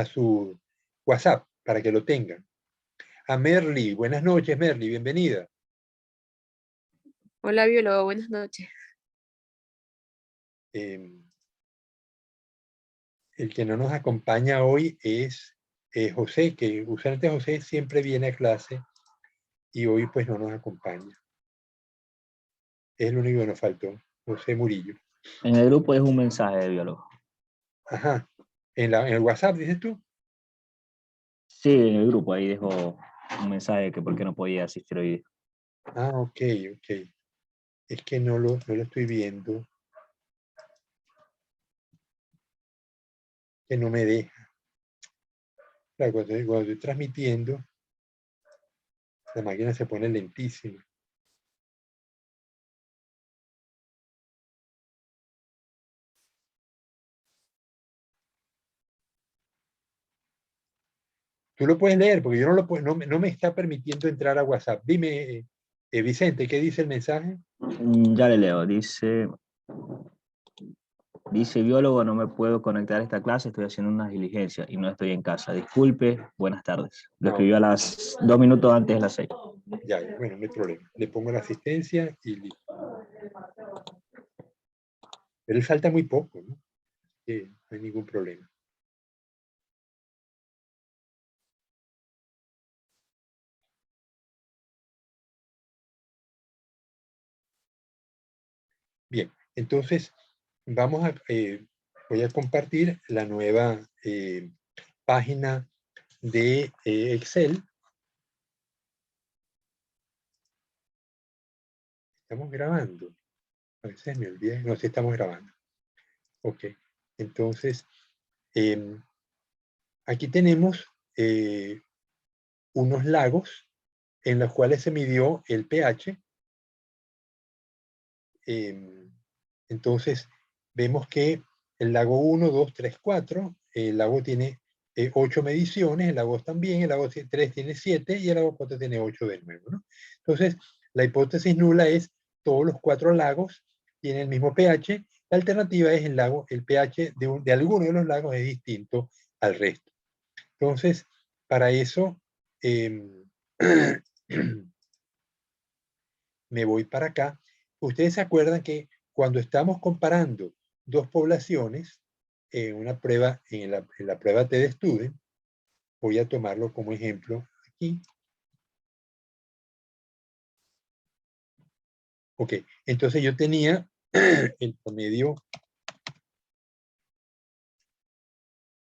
su WhatsApp para que lo tengan. A Merly, buenas noches, Merly, bienvenida. Hola, biólogo, buenas noches. El que no nos acompaña hoy es José, que usualmente José siempre viene a clase y hoy pues no nos acompaña. Es el único que nos faltó, José Murillo. En el grupo es un mensaje de biólogo. Ajá. En el WhatsApp, dices tú. Sí, en el grupo ahí dejo un mensaje que por qué no podía asistir hoy. Ah, ok. Es que no lo estoy viendo. Que no me deja. Claro, cuando estoy transmitiendo, la máquina se pone lentísima. Tú lo puedes leer, porque yo no me está permitiendo entrar a WhatsApp. Dime, Vicente, ¿qué dice el mensaje? Ya le leo. Dice biólogo, no me puedo conectar a esta clase, estoy haciendo unas diligencias y no estoy en casa. Disculpe, buenas tardes. Lo escribió a las 2 minutos antes de las 6. Ya, bueno, no hay problema. Le pongo la asistencia y listo. Pero él falta muy poco, ¿no? No hay ningún problema. Bien, entonces vamos a, voy a compartir la nueva página de Excel. Estamos grabando. A veces me olvida. No, sí estamos grabando. Ok. Entonces, aquí tenemos unos lagos en los cuales se midió el pH. Entonces, vemos que el lago 1, 2, 3, 4, el lago tiene 8 mediciones, el lago 2 también, el lago 3 tiene 7 y el lago 4 tiene 8 de nuevo, ¿no? Entonces, la hipótesis nula es todos los 4 lagos tienen el mismo pH. La alternativa es el pH de alguno de los lagos es distinto al resto. Entonces, para eso, me voy para acá. Ustedes se acuerdan que cuando estamos comparando dos poblaciones en una prueba, en la prueba TDStudent, voy a tomarlo como ejemplo aquí. Ok, entonces yo tenía el promedio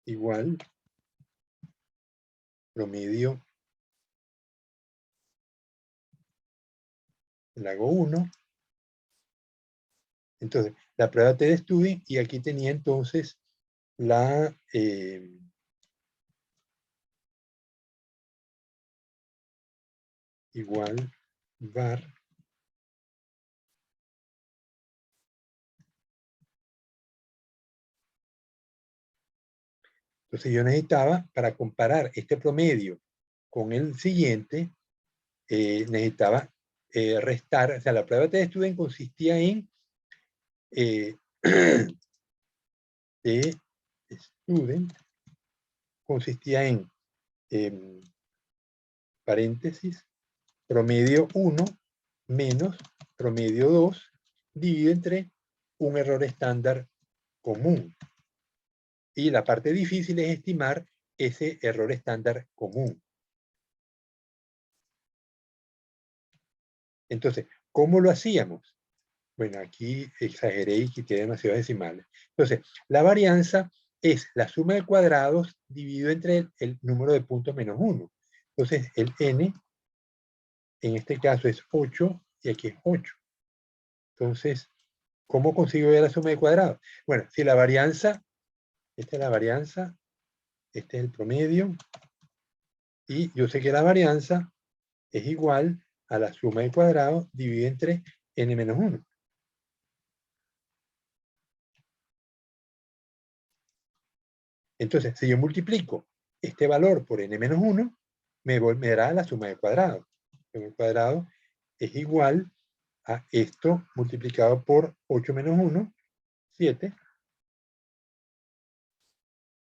igual, promedio lago 1. Entonces, la prueba TDStudent, y aquí tenía entonces la igual var. Entonces yo necesitaba, para comparar este promedio con el siguiente, necesitaba restar, o sea, la prueba de TDStudent consistía en TDStudent consistía en paréntesis, promedio 1 menos promedio 2 dividido entre un error estándar común. Y la parte difícil es estimar ese error estándar común. Entonces, ¿cómo lo hacíamos? Bueno, aquí exageré y quité demasiados decimales. Entonces, la varianza es la suma de cuadrados dividido entre el número de puntos menos 1. Entonces, el n, en este caso es 8 y aquí es 8. Entonces, ¿cómo consigo ya la suma de cuadrados? Bueno, si la varianza, esta es la varianza, este es el promedio, y yo sé que la varianza es igual a la suma de cuadrados dividido entre n menos 1. Entonces, si yo multiplico este valor por n menos 1, me dará la suma de cuadrados. La suma de cuadrados es igual a esto multiplicado por 8 menos 1, 7.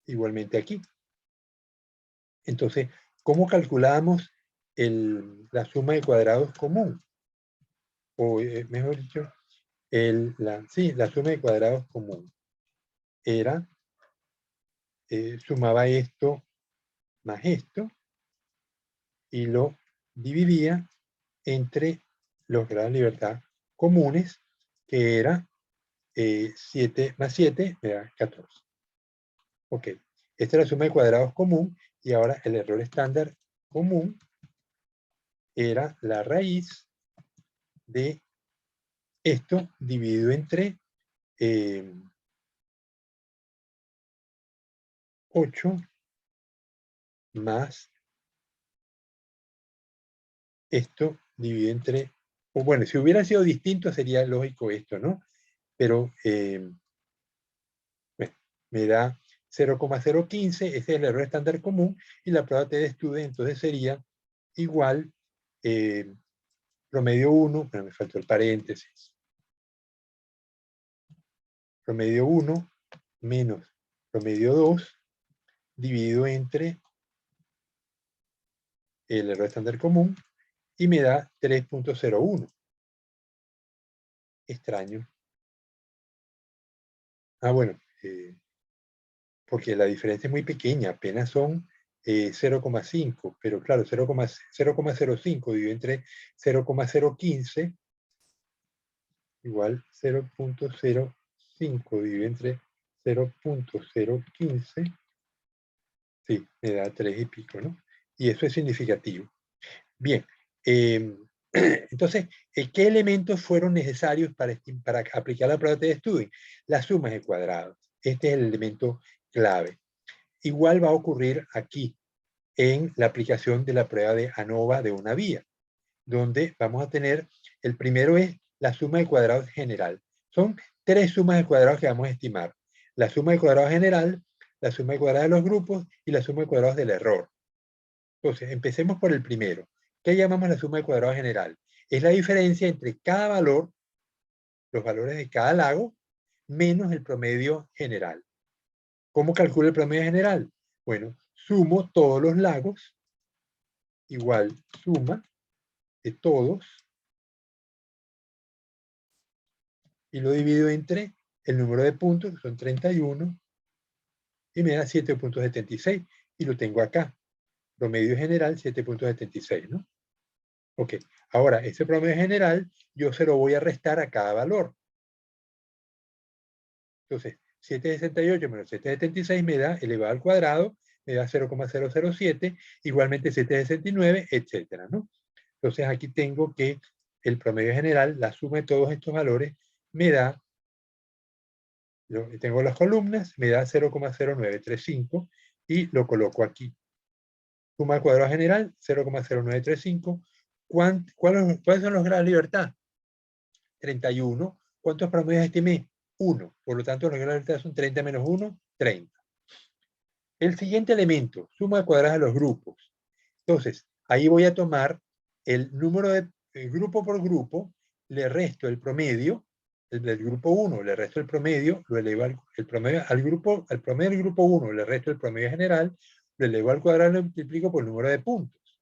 Igualmente aquí. Entonces, ¿cómo calculamos la suma de cuadrados común? O mejor dicho, la suma de cuadrados común era, sumaba esto más esto y lo dividía entre los grados de libertad comunes, que era 7 más 7 me da 14. Ok, esta es la suma de cuadrados común, y ahora el error estándar común era la raíz de esto dividido entre 8 más esto dividido entre, o bueno, si hubiera sido distinto sería lógico esto, ¿no? Pero me da 0,015, ese es el error estándar común, y la prueba TDStudent entonces sería igual promedio 1, pero me faltó el paréntesis, promedio 1 menos promedio 2 dividido entre el error estándar común, y me da 3.01. Extraño. Ah, bueno, porque la diferencia es muy pequeña, apenas son 0,5, pero claro, 0,05 dividido entre 0,015 igual 0.05 dividido entre 0.015, sí, me da 3 y pico, ¿no? Y eso es significativo. Bien, entonces, ¿qué elementos fueron necesarios para aplicar la prueba de Student? Las sumas de cuadrados. Este es el elemento clave. Igual va a ocurrir aquí, en la aplicación de la prueba de ANOVA de una vía, donde vamos a tener, el primero es la suma de cuadrados general. Son 3 sumas de cuadrados que vamos a estimar. La suma de cuadrados general, la suma de cuadrados de los grupos y la suma de cuadrados del error. Entonces, empecemos por el primero. ¿Qué llamamos la suma de cuadrados general? Es la diferencia entre cada valor, los valores de cada lago, menos el promedio general. ¿Cómo calculo el promedio general? Bueno, sumo todos los lagos, igual suma de todos, y lo divido entre el número de puntos, que son 31, y me da 7.76, y lo tengo acá. Promedio general 7.76, ¿no? Ok, ahora ese promedio general yo se lo voy a restar a cada valor. Entonces, 768 menos 776 me da elevado al cuadrado, me da 0,007, igualmente 769, etcétera, ¿no? Entonces aquí tengo que el promedio general, la suma de todos estos valores, me da, tengo las columnas, me da 0,0935 y lo coloco aquí. Suma al cuadrado general, 0,0935. ¿Cuáles son los grados de libertad? 31. ¿Cuántos promedios estimé? 1. Por lo tanto, los grados de libertad son 30 menos 1, 30. El siguiente elemento, suma de cuadrados de los grupos. Entonces, ahí voy a tomar el número de grupo por grupo, le resto el promedio, el del grupo 1, le resto el promedio, lo elevo al promedio al promedio del grupo 1, le resto el promedio general, lo elevo al cuadrado y lo multiplico por el número de puntos.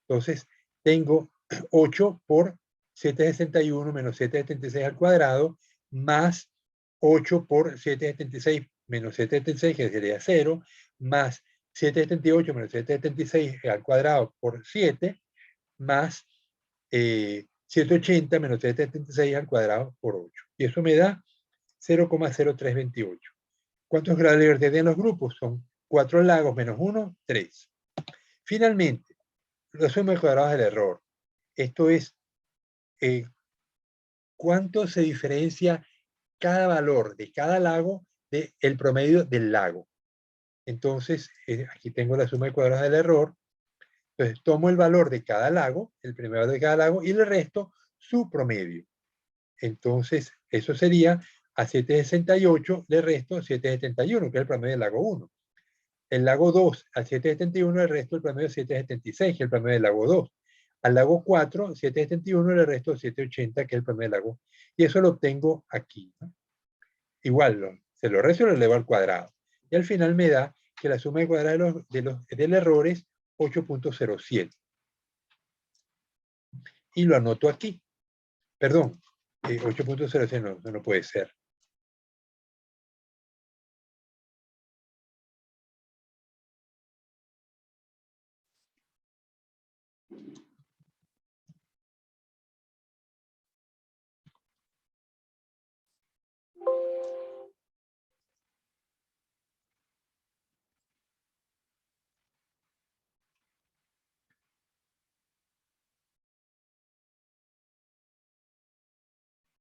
Entonces, tengo 8 por 761 menos 776 al cuadrado, más 8 por 776 menos 776, que sería 0, más 778 menos 776 al cuadrado por 7, más 780 menos 776 al cuadrado por 8. Y eso me da 0,0328. ¿Cuántos grados de libertad tienen los grupos? Son 4 lagos menos 1, 3. Finalmente, la suma de cuadrados del error. Esto es cuánto se diferencia cada valor de cada lago del promedio del lago. Entonces, aquí tengo la suma de cuadrados del error. Entonces, tomo el valor de cada lago, el primer valor de cada lago, y le resto su promedio. Entonces, eso sería a 768 le resto 771, que es el promedio del lago 1. El lago 2 al 771 le resto el promedio de 776, que es el promedio del lago 2. Al lago 4, 771 le resto 780, que es el promedio del lago. Y eso lo obtengo aquí, ¿no? Igual, se lo resto y lo elevo al cuadrado. Y al final me da que la suma de cuadrados del error es 8.07. Y lo anoto aquí. Perdón, 8.07 no puede ser.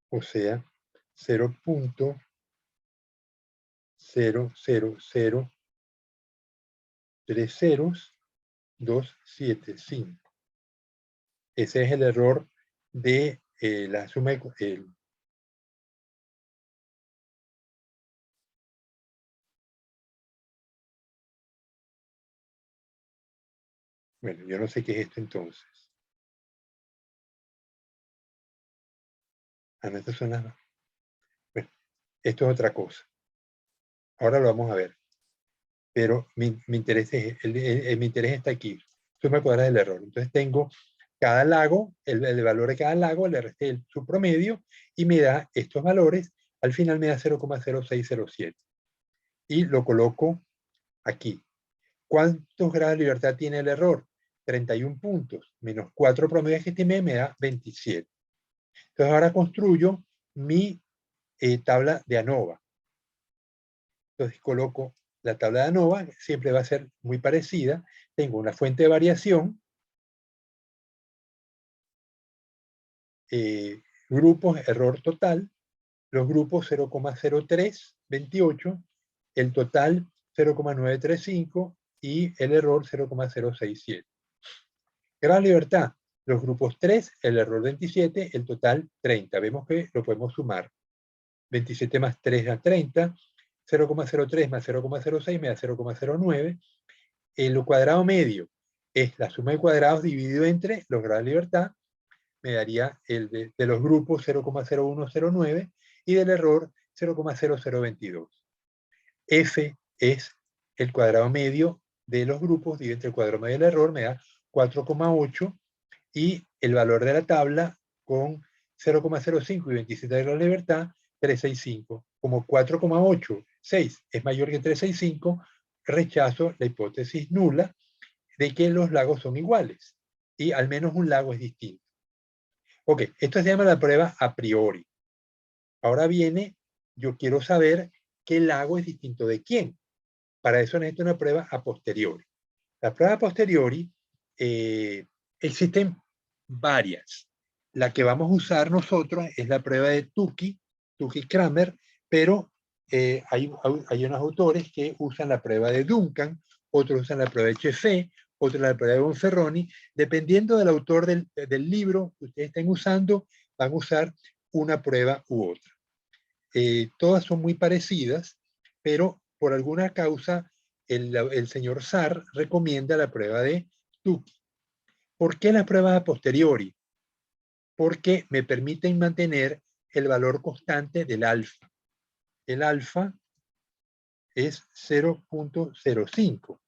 O sea, 0.00030 Ese es el error de la suma de... Bueno, yo no sé qué es esto entonces. No, esto suena... Bueno, esto es otra cosa. Ahora lo vamos a ver. Pero mi interés está aquí. Suma cuadrada del error. Entonces tengo cada lago, el valor de cada lago, le resté su promedio y me da estos valores. Al final me da 0,0607. Y lo coloco aquí. ¿Cuántos grados de libertad tiene el error? 31 puntos. Menos 4 promedios que estimé me da 27. Entonces ahora construyo mi tabla de ANOVA. Entonces coloco la tabla de ANOVA, siempre va a ser muy parecida. Tengo una fuente de variación, grupos, error total, los grupos 0,0328, el total 0,935 y el error 0,067. Gran libertad, los grupos 3, el error 27, el total 30. Vemos que lo podemos sumar. 27 más 3 da 30, 0,03 más 0,06 me da 0,09. El cuadrado medio es la suma de cuadrados dividido entre los grados de libertad, me daría el de los grupos 0,0109 y del error 0,0022. F es el cuadrado medio de los grupos dividido entre el cuadrado medio del error, me da 4,8 y el valor de la tabla con 0,05 y 27 de la libertad, 365. Como 4,86 es mayor que 365, rechazo la hipótesis nula de que los lagos son iguales y al menos un lago es distinto. Ok, esto se llama la prueba a priori. Ahora viene, yo quiero saber qué lago es distinto de quién. Para eso necesito una prueba a posteriori. La prueba a posteriori, existen varias. La que vamos a usar nosotros es la prueba de Tukey-Kramer, pero hay unos autores que usan la prueba de Duncan, otros usan la prueba de Chefé, otros la prueba de Bonferroni. Dependiendo del autor del libro que ustedes estén usando, van a usar una prueba u otra. Todas son muy parecidas, pero por alguna causa el señor Sarr recomienda la prueba de Tukey. ¿Por qué la prueba a posteriori? Porque me permiten mantener el valor constante del alfa. El alfa es 0,05.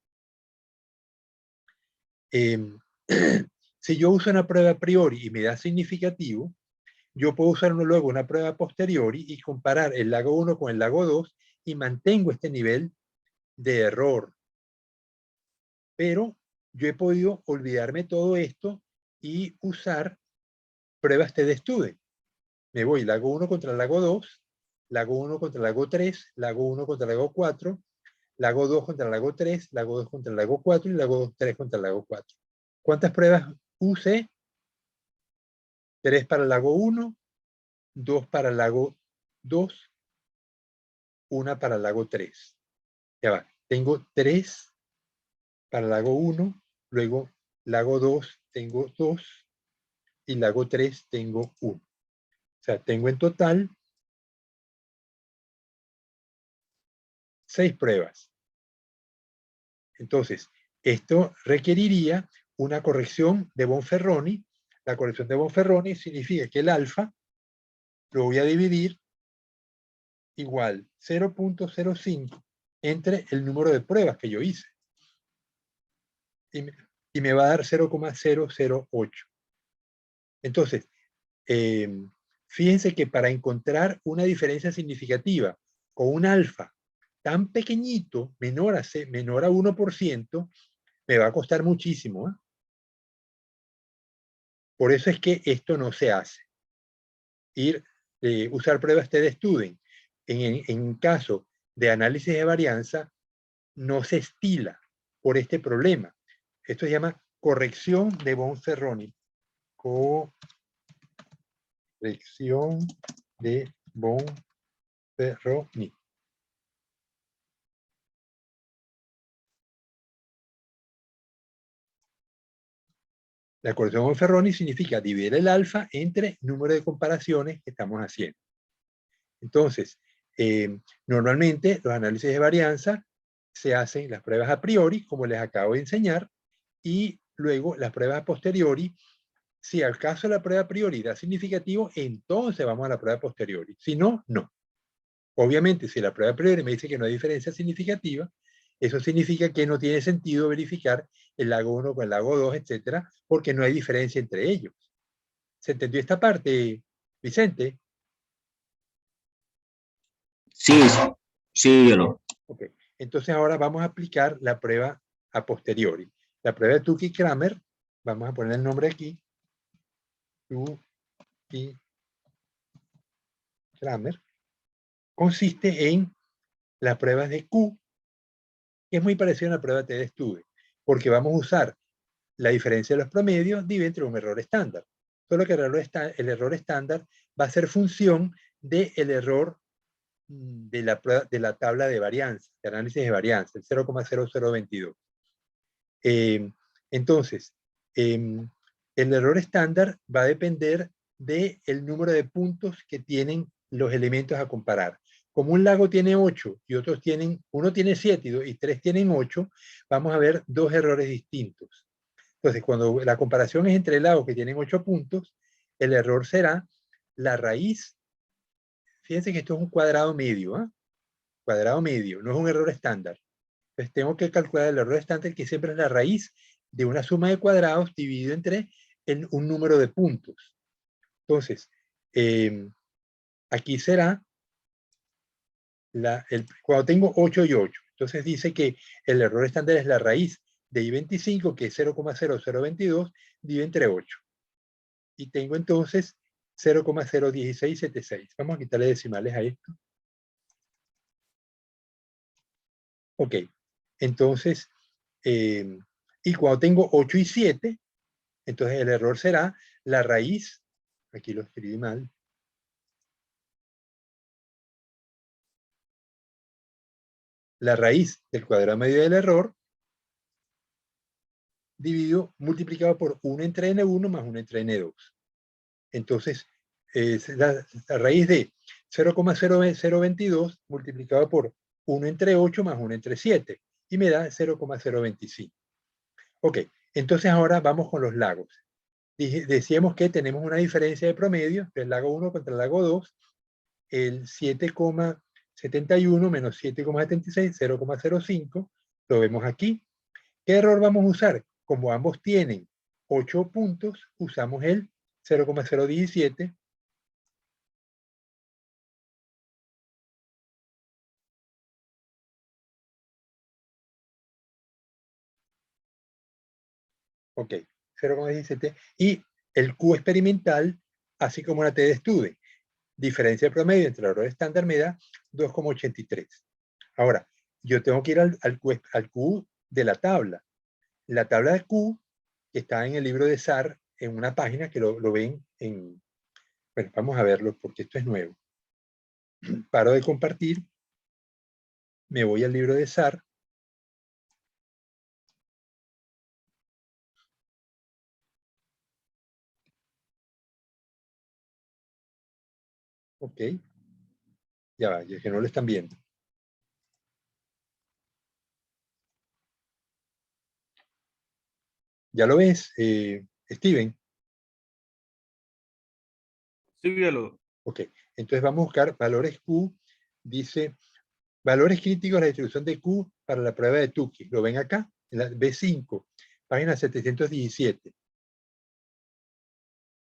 Si yo uso una prueba a priori y me da significativo, yo puedo usar luego una prueba a posteriori y comparar el lago 1 con el lago 2 y mantengo este nivel de error. Pero yo he podido olvidarme todo esto y usar pruebas TD-Student. Me voy lago 1 contra el lago 2, lago 1 contra el lago 3, lago 1 contra el lago 4, lago 2 contra el lago 3, lago 2 contra el lago 4 y lago 3 contra el lago 4. ¿Cuántas pruebas usé? 3 para el lago 1, 2 para el lago 2, 1 para el lago 3. Ya va, tengo 3 para el lago 1, luego lago 2 tengo 2 y lago 3 tengo 1. O sea, tengo en total 6 pruebas. Entonces, esto requeriría una corrección de Bonferroni. La corrección de Bonferroni significa que el alfa lo voy a dividir igual 0,05 entre el número de pruebas que yo hice. Y me va a dar 0,008. Entonces, fíjense que para encontrar una diferencia significativa con un alfa tan pequeñito, menor a 1%, me va a costar muchísimo. Por eso es que esto no se hace. Usar pruebas TD-Student en caso de análisis de varianza no se estila por este problema. Esto se llama corrección de Bonferroni. Corrección de Bonferroni. La corrección de Bonferroni significa dividir el alfa entre número de comparaciones que estamos haciendo. Entonces, normalmente los análisis de varianza se hacen las pruebas a priori, como les acabo de enseñar, y luego las pruebas a posteriori. Si al caso la prueba a priori da significativo, entonces vamos a la prueba a posteriori. Si no, no. Obviamente, si la prueba a priori me dice que no hay diferencia significativa, eso significa que no tiene sentido verificar el lago 1 con el lago 2, etcétera, porque no hay diferencia entre ellos. ¿Se entendió esta parte, Vicente? Sí, sí, yo lo. Ok. Entonces ahora vamos a aplicar la prueba a posteriori. La prueba de Tukey-Kramer, vamos a poner el nombre aquí. Kramer, consiste en las pruebas de Q, que es muy parecida a la prueba de Stube, porque vamos a usar la diferencia de los promedios dividida entre un error estándar. Solo que el error estándar va a ser función del error de la tabla de varianza, de análisis de varianza, el 0,0022. Entonces, el error estándar va a depender del número de puntos que tienen los elementos a comparar. Como un lago tiene 8 y uno tiene 7 y 3 tienen 8, vamos a ver dos errores distintos. Entonces, cuando la comparación es entre lagos que tienen 8 puntos, el error será la raíz. Fíjense que esto es un cuadrado medio, ¿eh? Cuadrado medio, no es un error estándar. Entonces tengo que calcular el error estándar, que siempre es la raíz de una suma de cuadrados dividido entre un número de puntos. Entonces, aquí será cuando tengo 8 y 8. Entonces dice que el error estándar es la raíz de I25, que es 0,0022, dividido entre 8. Y tengo entonces 0,01676. Vamos a quitarle decimales a esto. Ok, entonces, y cuando tengo 8 y 7, entonces el error será la raíz, aquí lo escribí mal, la raíz del cuadrado medio del error multiplicado por 1 entre n1 más 1 entre n2. Entonces, es la raíz de 0,0022 multiplicado por 1 entre 8 más 1 entre 7 y me da 0,025. Ok, entonces ahora vamos con los lagos. Decíamos que tenemos una diferencia de promedio del lago 1 contra el lago 2, el 7,71 menos 7,76, 0,05, lo vemos aquí. ¿Qué error vamos a usar? Como ambos tienen 8 puntos, usamos el 0,017. Ok, 0,17. Y el Q experimental, así como la T de Stube. Diferencia de promedio entre el error estándar me da 2,83. Ahora, yo tengo que ir al Q de la tabla. La tabla de Q, que está en el libro de SAR, en una página que lo ven en... Bueno, vamos a verlo porque esto es nuevo. Paro de compartir, me voy al libro de SAR. Ok, ya va, ya que no lo están viendo. ¿Ya lo ves, Steven? Sí, biólogo. Ok, entonces vamos a buscar valores Q. Dice, valores críticos de la distribución de Q para la prueba de Tukey. ¿Lo ven acá? En la B5, página 717.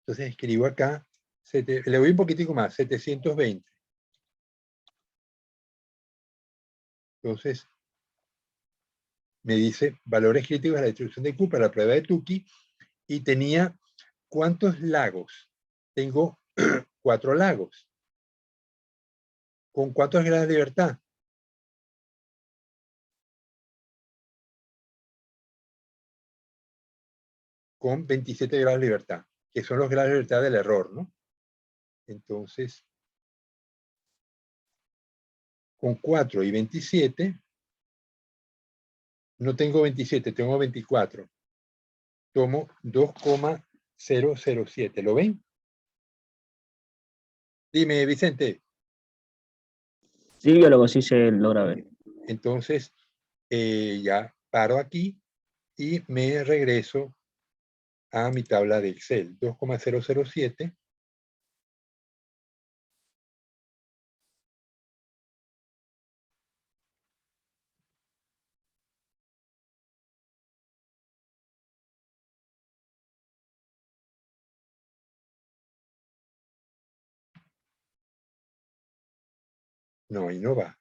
Entonces escribo acá, le voy un poquitico más, 720. Entonces, me dice valores críticos de la distribución de Q para la prueba de Tukey y tenía ¿cuántos lagos? Tengo 4 lagos. ¿Con cuántos grados de libertad? Con 27 grados de libertad, que son los grados de libertad del error, ¿no? Entonces, con 4 y 27, no tengo 27, tengo 24. Tomo 2,007. ¿Lo ven? Dime, Vicente. Sí, biólogo, sí se logra ver. Entonces, ya paro aquí y me regreso a mi tabla de Excel. 2,007. No, ahí no va.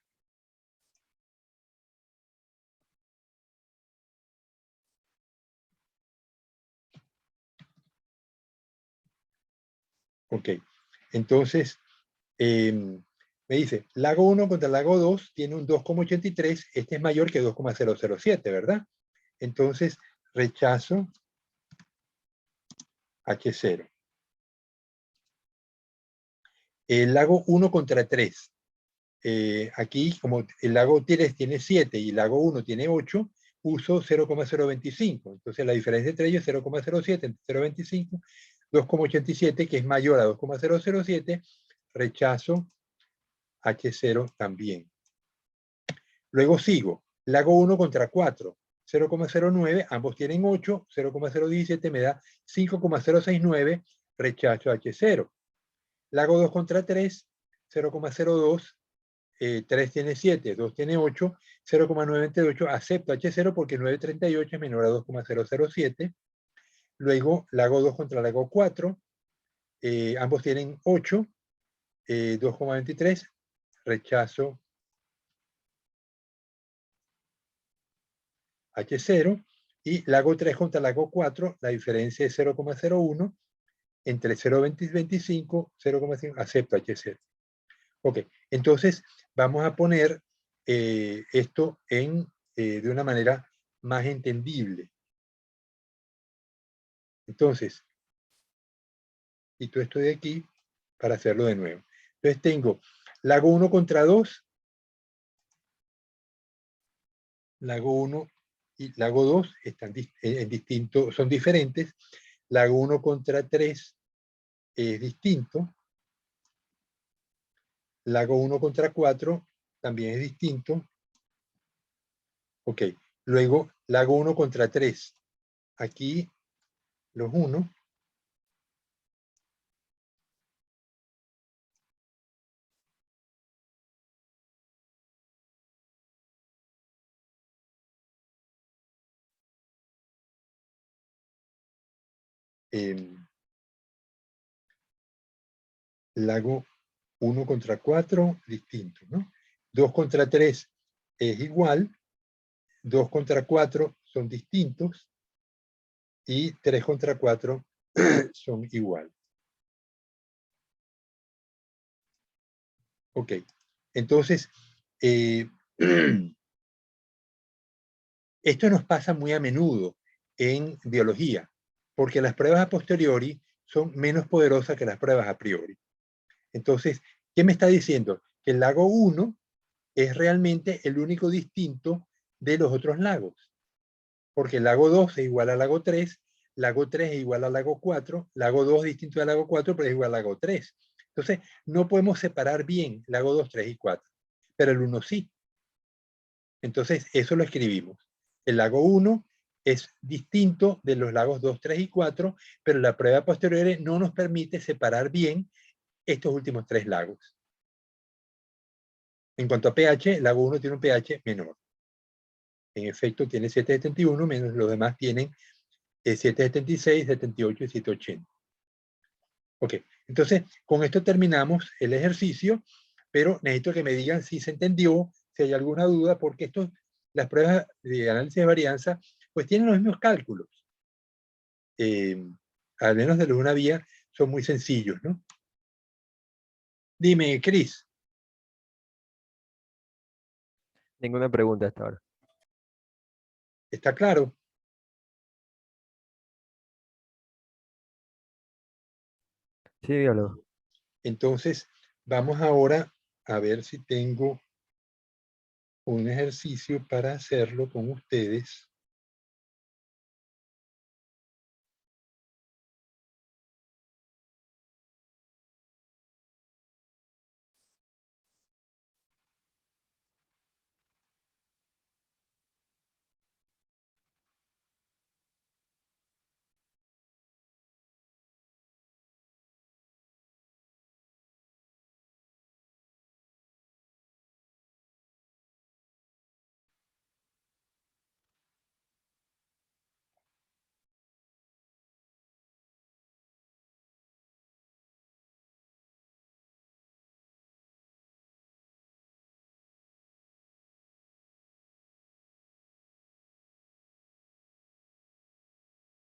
Ok. Entonces, Me dice, lago 1 contra lago 2 tiene un 2,83, este es mayor que 2,007, ¿verdad? Entonces, rechazo H0. El lago 1 contra 3. Aquí, como el lago 3 tiene 7 y el lago 1 tiene 8, uso 0,025. Entonces, la diferencia entre ellos es 0,07 entre 0,25, 2,87, que es mayor a 2,007. Rechazo H0 también. Luego sigo. Lago 1 contra 4. 0,09, ambos tienen 8, 0,017 me da 5,069, rechazo H0. Lago 2 contra 3, 0,02, 3 tiene 7, 2 tiene 8, 0,928, acepto H0 porque 938 es menor a 2,007. Luego, lago 2 contra lago 4, ambos tienen 8, 2,23, rechazo H0. Y lago 3 contra lago 4, la diferencia es 0,01, entre 0,25, 0,5, acepto H0. Ok, entonces vamos a poner esto de una manera más entendible. Entonces, quito esto de aquí para hacerlo de nuevo. Entonces tengo lago 1 contra 2, lago 1 y lago 2 están son diferentes. Lago 1 contra 3 es distinto. Lago 1 contra 4 también es distinto. Ok, luego lago 1 contra 3. Aquí los 1. Lago 1 contra 4, distinto, ¿no? 2 contra 3 es igual, 2 contra 4 son distintos y 3 contra 4 son igual. Ok, entonces, esto nos pasa muy a menudo en biología, porque las pruebas a posteriori son menos poderosas que las pruebas a priori. Entonces, ¿qué me está diciendo? Que el lago 1 es realmente el único distinto de los otros lagos. Porque el lago 2 es igual al lago 3, lago 3 es igual al lago 4, lago 2 es distinto al lago 4, pero es igual al lago 3. Entonces, no podemos separar bien lago 2, 3 y 4, pero el 1 sí. Entonces, eso lo escribimos. El lago 1 es distinto de los lagos 2, 3 y 4, pero la prueba posterior no nos permite separar bien estos últimos tres lagos. En cuanto a pH, el lago 1 tiene un pH menor. En efecto, tiene 771, menos los demás tienen 776, 78 y 780. Ok, entonces con esto terminamos el ejercicio, pero necesito que me digan si se entendió, si hay alguna duda, porque las pruebas de análisis de varianza, pues tienen los mismos cálculos. Al menos de una vía, son muy sencillos, ¿no? Dime, Cris. Ninguna pregunta hasta ahora. ¿Está claro? Sí, biólogo. Entonces, vamos ahora a ver si tengo un ejercicio para hacerlo con ustedes.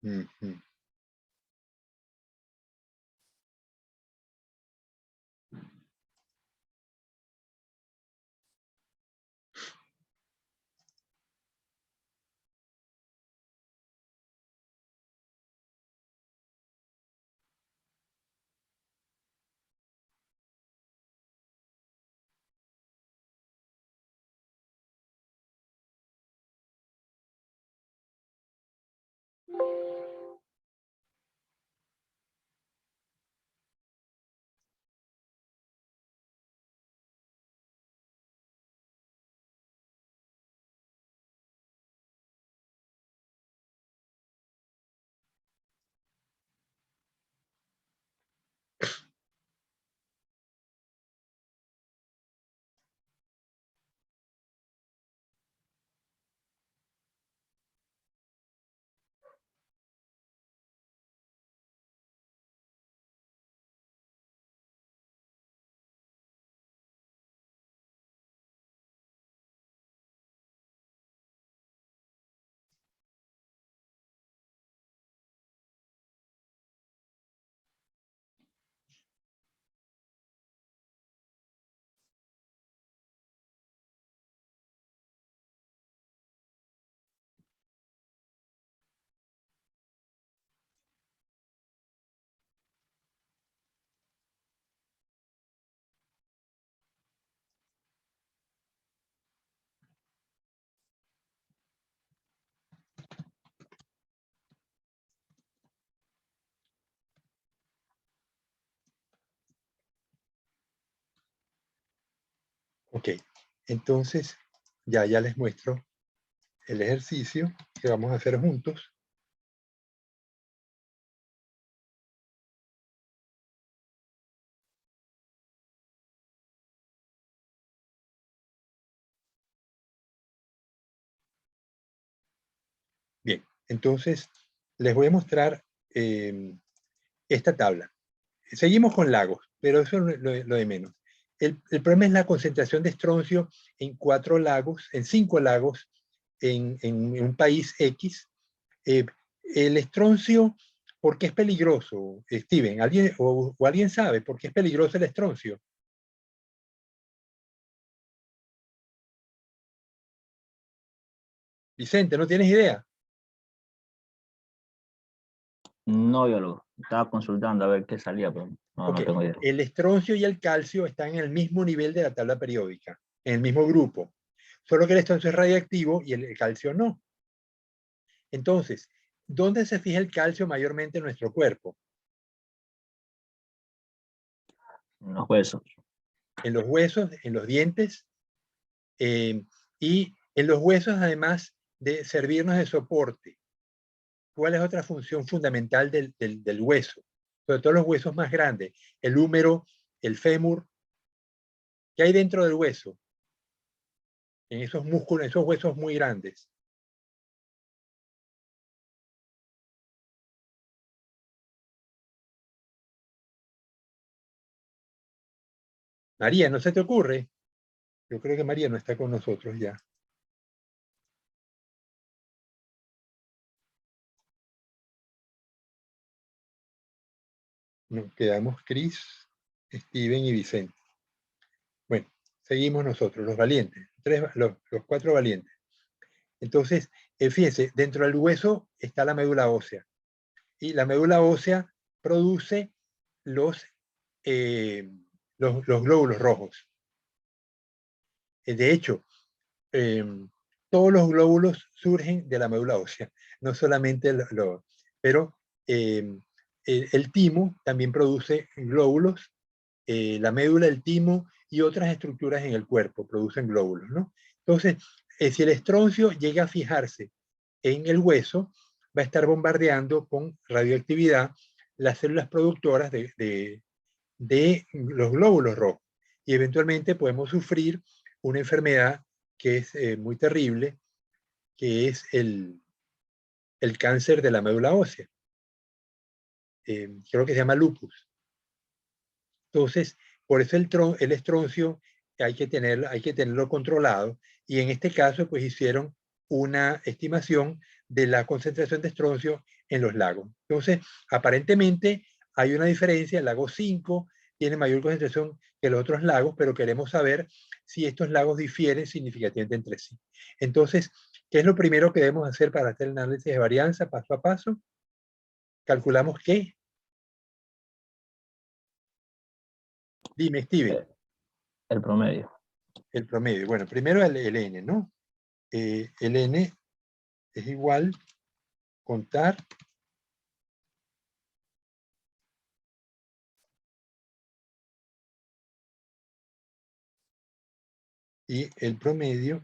Ujú. Ok, entonces ya les muestro el ejercicio que vamos a hacer juntos. Bien, entonces les voy a mostrar esta tabla. Seguimos con lagos, pero eso es lo de menos. El problema es la concentración de estroncio en 4 lagos, en 5 lagos, en un país X. El estroncio, ¿por qué es peligroso, Steven? ¿Alguien, o alguien sabe por qué es peligroso el estroncio? Vicente, ¿no tienes idea? No, biólogo. Estaba consultando a ver qué salía, pero no, Ok, no tengo idea. el estroncio y el calcio están en el mismo nivel de la tabla periódica, en el mismo grupo. Solo que el estroncio es radiactivo y el calcio no. Entonces, ¿dónde se fija el calcio mayormente en nuestro cuerpo? Los huesos. En los huesos, en los dientes, y en los huesos, además de servirnos de soporte. ¿Cuál es otra función fundamental del hueso? Sobre todo los huesos más grandes, el húmero, el fémur. ¿Qué hay dentro del hueso? En esos músculos, esos huesos muy grandes. María, ¿no se te ocurre? Yo creo que María no está con nosotros ya. Nos quedamos Cris, Steven y Vicente. Bueno, seguimos nosotros, los valientes, los 4 valientes. Entonces, fíjense, dentro del hueso está la médula ósea. Y la médula ósea produce los glóbulos rojos. De hecho, todos los glóbulos surgen de la médula ósea, no solamente pero el timo también produce glóbulos, la médula, el timo y otras estructuras en el cuerpo producen glóbulos, ¿no? Entonces, si el estroncio llega a fijarse en el hueso, va a estar bombardeando con radioactividad las células productoras de los glóbulos rojos. Y eventualmente podemos sufrir una enfermedad que es muy terrible, que es el cáncer de la médula ósea. Creo que se llama lupus. Entonces, por eso el estroncio hay que tenerlo controlado. Y en este caso, pues hicieron una estimación de la concentración de estroncio en los lagos. Entonces, aparentemente hay una diferencia. El lago 5 tiene mayor concentración que los otros lagos, pero queremos saber si estos lagos difieren significativamente entre sí. Entonces, ¿qué es lo primero que debemos hacer para hacer el análisis de varianza paso a paso? Calculamos qué. Dime, Steven. El promedio. El promedio. Bueno, primero el N, ¿no? El N es igual contar y el promedio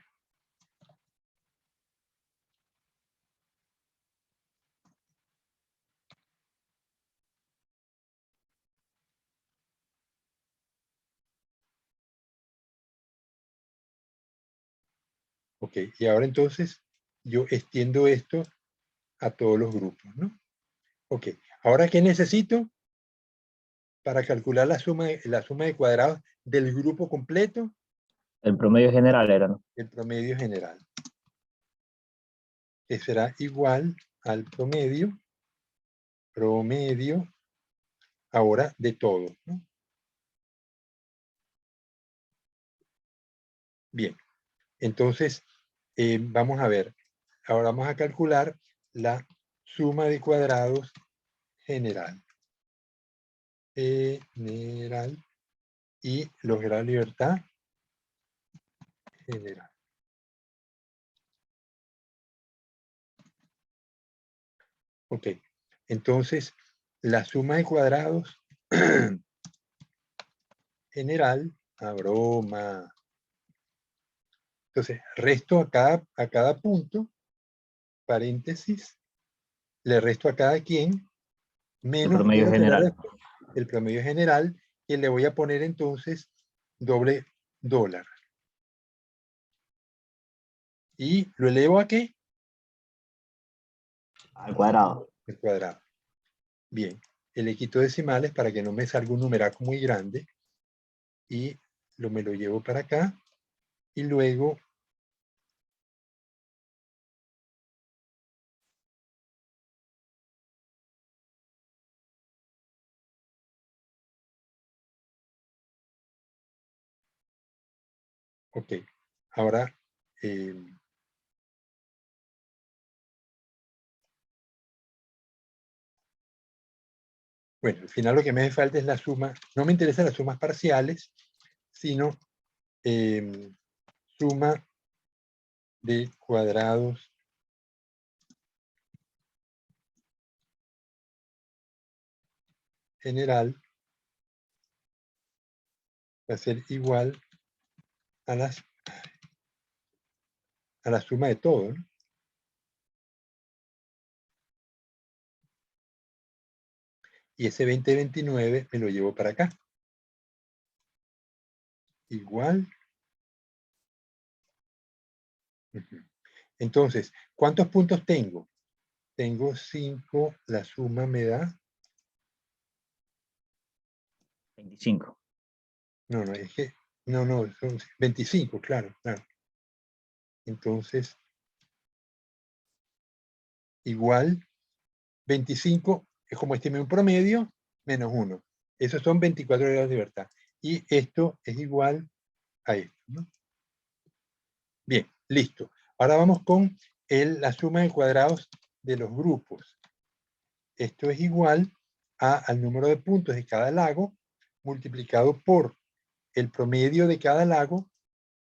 ok, y ahora entonces yo extiendo esto a todos los grupos, ¿no? Ok, ahora ¿qué necesito para calcular la suma de cuadrados del grupo completo? El promedio general era, ¿no? El promedio general, que será igual al promedio ahora de todo, ¿no? Bien, entonces vamos a ver, ahora vamos a calcular la suma de cuadrados general. General y los grados de libertad general. Ok, entonces la suma de cuadrados general, a broma, Entonces, resto a cada punto, paréntesis, le resto a cada quien, menos promedio quiero que le general. resto el promedio general, y le voy a poner entonces doble dólar. ¿Y lo elevo a qué? Al cuadrado. Al cuadrado. Bien, le quito decimales para que no me salga un numeraco muy grande, y me lo llevo para acá, y luego ok, ahora bueno, al final lo que me hace falta es la suma. No me interesan las sumas parciales, sino suma de cuadrados general va a ser igual a la suma de todo, ¿no? Y ese 2029 me lo llevo para acá. Igual. Entonces, ¿cuántos puntos tengo? Tengo 5, la suma me da... 25. No, es que... No, son 25, claro. Entonces, igual 25 es como estimé un promedio, menos 1. Esos son 24 grados de libertad. Y esto es igual a esto, ¿no? Bien, listo. Ahora vamos con la suma de cuadrados de los grupos. Esto es igual al número de puntos de cada lago multiplicado por el promedio de cada lago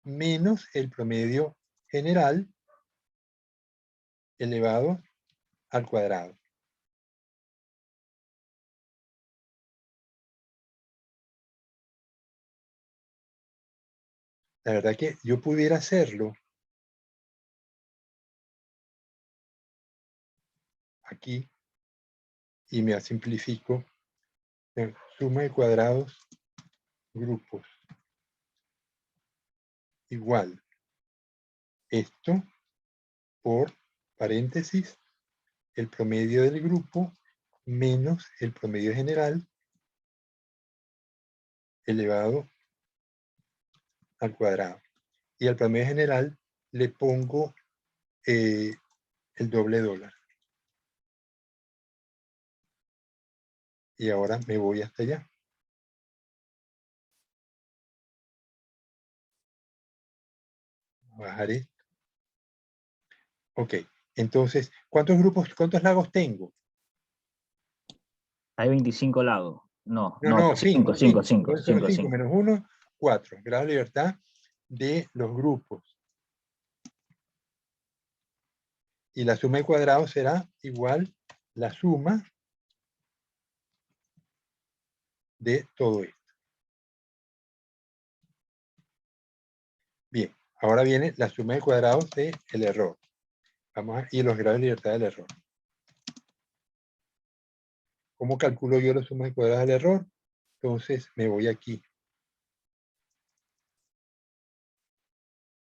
menos el promedio general elevado al cuadrado. La verdad que yo pudiera hacerlo aquí y me simplifico. Suma de cuadrados grupos igual esto por paréntesis el promedio del grupo menos el promedio general elevado al cuadrado. Y al promedio general le pongo el doble dólar. Y ahora me voy hasta allá. Bajar esto. Ok, entonces, ¿cuántos lagos tengo? Hay 25 lagos. No, No, 5. 5. Entonces son 5 menos 1, 4. Grado de libertad de los grupos. Y la suma de cuadrados será igual la suma de todo esto. Bien, ahora viene la suma de cuadrados del error. Y los grados de libertad del error. ¿Cómo calculo yo la suma de cuadrados del error? Entonces me voy aquí.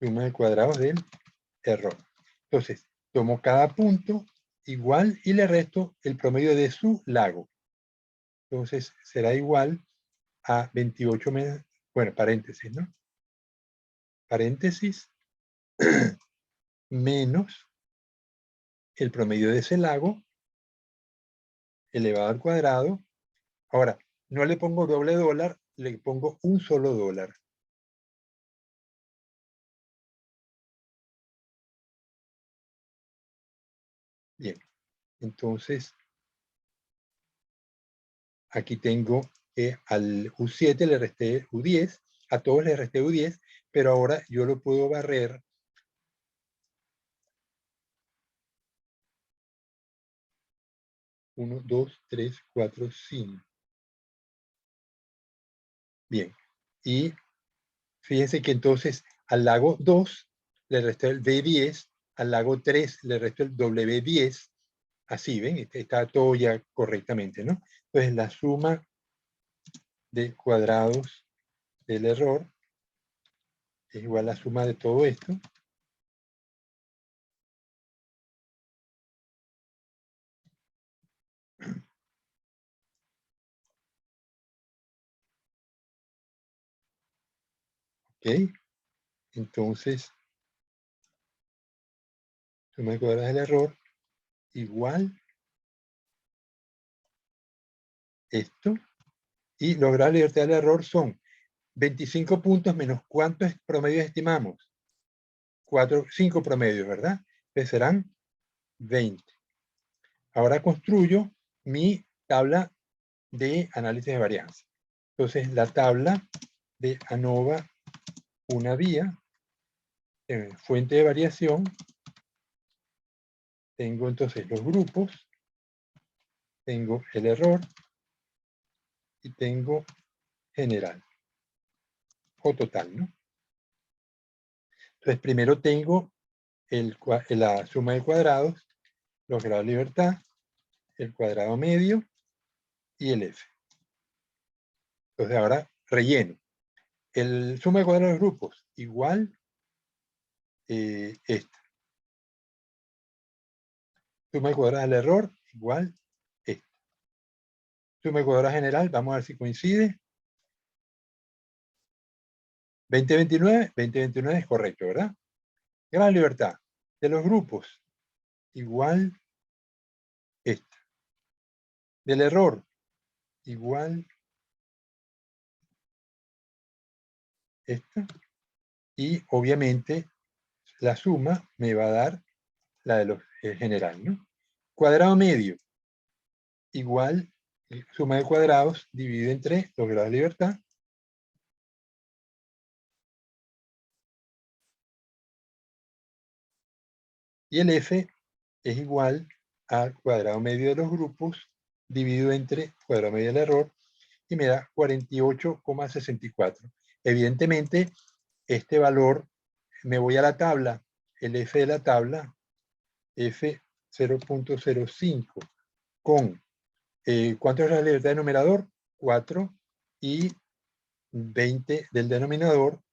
Suma de cuadrados del error. Entonces, tomo cada punto igual y le resto el promedio de su lago. Entonces, será igual a 28 menos, bueno, paréntesis, ¿no? Paréntesis menos el promedio de ese lago elevado al cuadrado. Ahora, no le pongo doble dólar, le pongo un solo dólar. Bien, entonces aquí tengo que al U7 le resté U10, a todos le resté U10, pero ahora yo lo puedo barrer. Uno, 2, 3, 4, 5. Bien, y fíjense que entonces al lago 2 le resto el B10, al lago 3 le resto el W10, así, ¿ven? Está todo ya correctamente, ¿no? Entonces la suma de cuadrados del error es igual a la suma de todo esto. ¿Ok? Entonces, suma de cuadrados del error igual esto. Y lograr la libertad del error son 25 puntos menos ¿cuántos promedios estimamos? 5 promedios, ¿verdad? Entonces serán 20. Ahora construyo mi tabla de análisis de varianza. Entonces, la tabla de ANOVA, una vía, fuente de variación, tengo entonces los grupos, tengo el error y tengo general o total, ¿no? Entonces, primero tengo la suma de cuadrados, los grados de libertad, el cuadrado medio y el F. Entonces, ahora relleno. El suma de cuadrados de los grupos igual esta. Suma de cuadrados del error igual esta. Suma de cuadrados general, vamos a ver si coincide. 2029, 2029 es correcto, ¿verdad? Gran libertad de los grupos igual esta. Del error igual esta. Y obviamente la suma me va a dar la de los general, ¿no? Cuadrado medio igual suma de cuadrados dividido entre los grados de libertad. Y el F es igual al cuadrado medio de los grupos dividido entre cuadrado medio del error y me da 48,64. Evidentemente, este valor, me voy a la tabla, el F de la tabla, F 0.05 con, ¿cuánto es la libertad del numerador? 4 y 20 del denominador.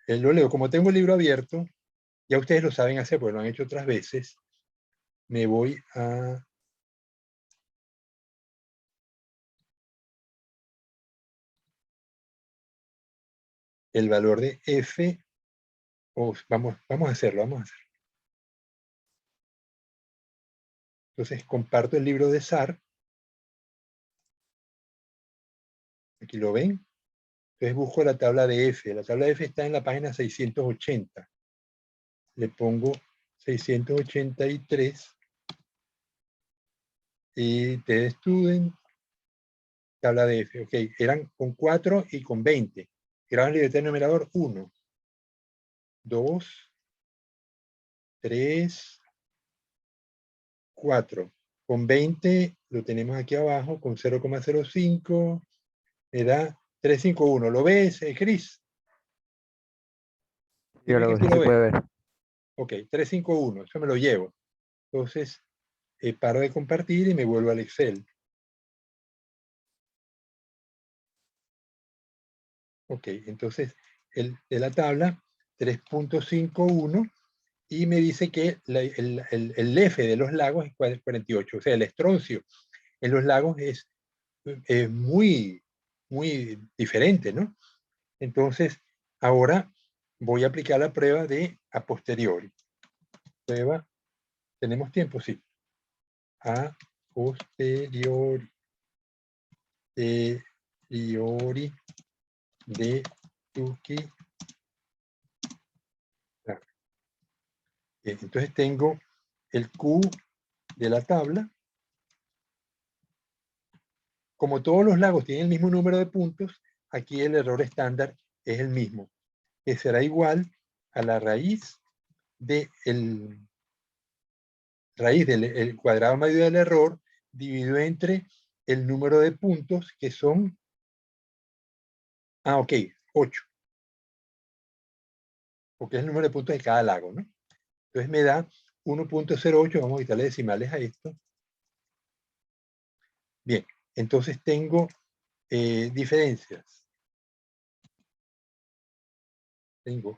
Lo leo, como tengo el libro abierto, ya ustedes lo saben hacer porque lo han hecho otras veces, me voy a el valor de F, vamos a hacerlo, Entonces comparto el libro de SAR, aquí lo ven, entonces busco la tabla de F, la tabla de F está en la página 680, le pongo 683, y TED Student, tabla de F, ok, eran con 4 y con 20, grado de libertad del numerador 1, 2, 3, 4. Con 20 lo tenemos aquí abajo, con 0,05 me da 351. ¿Lo ves, Cris? Sí, Dime que algo sí sí lo se ves. puede ver. Ok, 351, eso me lo llevo. Entonces, paro de compartir y me vuelvo al Excel. Ok, entonces, de la tabla, 3.51, y me dice que el F de los lagos es 48, o sea, el estroncio en los lagos es muy, muy diferente, ¿no? Entonces, ahora voy a aplicar la prueba de a posteriori. Prueba, ¿tenemos tiempo? Sí. A posteriori. Posteriori de Tukey. Entonces tengo el Q de la tabla. Como todos los lagos tienen el mismo número de puntos, aquí el error estándar es el mismo, que será igual a la raíz del cuadrado medio del error dividido entre el número de puntos que son, ok, 8. porque es el número de puntos de cada lago, ¿no? Entonces me da 1.08, vamos a quitarle decimales a esto. Bien, entonces tengo diferencias. Tengo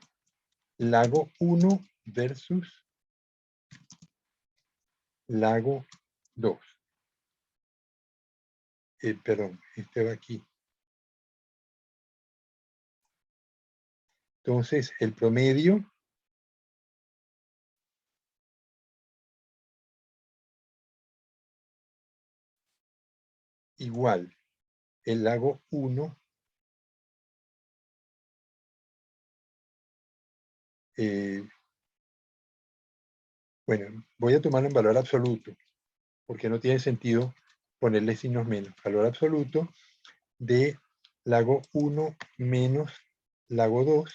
lago 1 versus lago 2. Perdón, este va aquí. Entonces, el promedio igual el lago 1 bueno, voy a tomarlo en valor absoluto, porque no tiene sentido ponerle signos menos. Valor absoluto de lago 1 menos lago 2.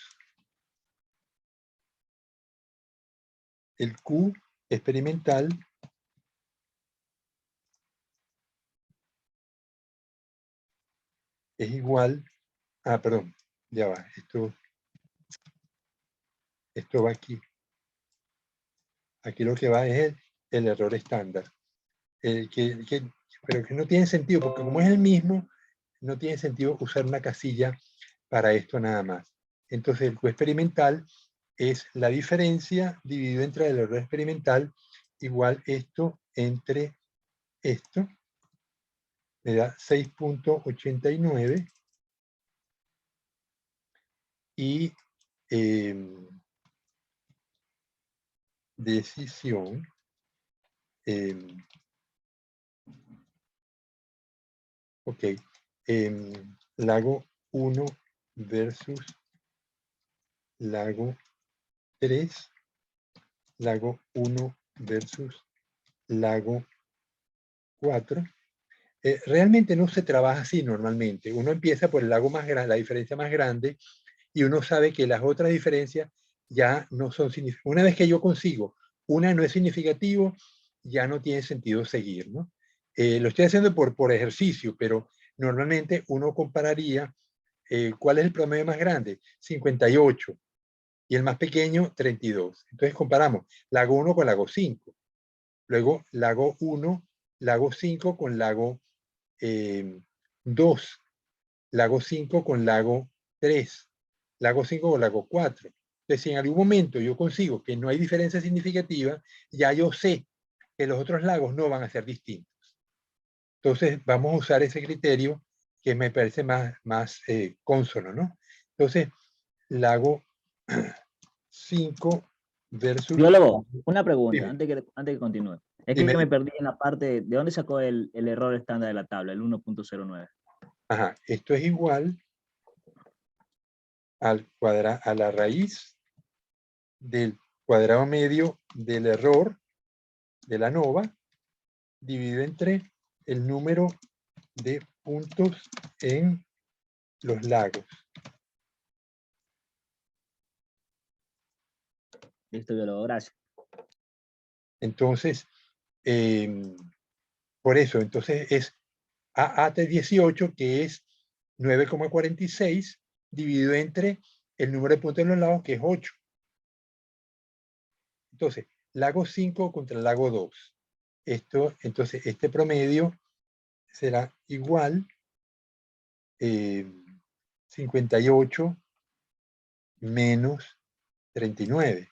El Q experimental es igual a, perdón, ya va, esto va aquí. Aquí lo que va es el error estándar. Pero que no tiene sentido, porque como es el mismo, no tiene sentido usar una casilla para esto nada más. Entonces el Q experimental es la diferencia dividido entre el error experimental igual esto entre esto. Me da 6.89 y decisión ok, lago 1 versus lago 3, lago 1 versus lago 4. Realmente no se trabaja así normalmente. Uno empieza por el lago más grande, la diferencia más grande, y uno sabe que las otras diferencias ya no son significativas. Una vez que yo consigo una no es significativo, ya no tiene sentido seguir, ¿no? Lo estoy haciendo por ejercicio, pero normalmente uno compararía ¿cuál es el promedio más grande? 58. Y el más pequeño, 32. Entonces comparamos lago 1 con lago 5. Luego lago 1, lago 5 con lago 2. Lago 5 con lago 3. Lago 5 con lago 4. Entonces, si en algún momento yo consigo que no hay diferencia significativa, ya yo sé que los otros lagos no van a ser distintos. Entonces, vamos a usar ese criterio que me parece más consono, ¿no? Entonces, lago 5 versus... Biólogo, una pregunta Dime, antes que continúe. Es que dime. me perdí en la parte de dónde sacó el error estándar de la tabla, el 1.09. Ajá, esto es igual a la raíz del cuadrado medio del error de la nova dividido entre el número de puntos en los lagos. Listo, biólogo, gracias. Entonces, por eso, entonces es AAT18, que es 9,46, dividido entre el número de puntos en los lagos, que es 8. Entonces, lago 5 contra lago 2. Entonces, este promedio será igual 58 menos 39.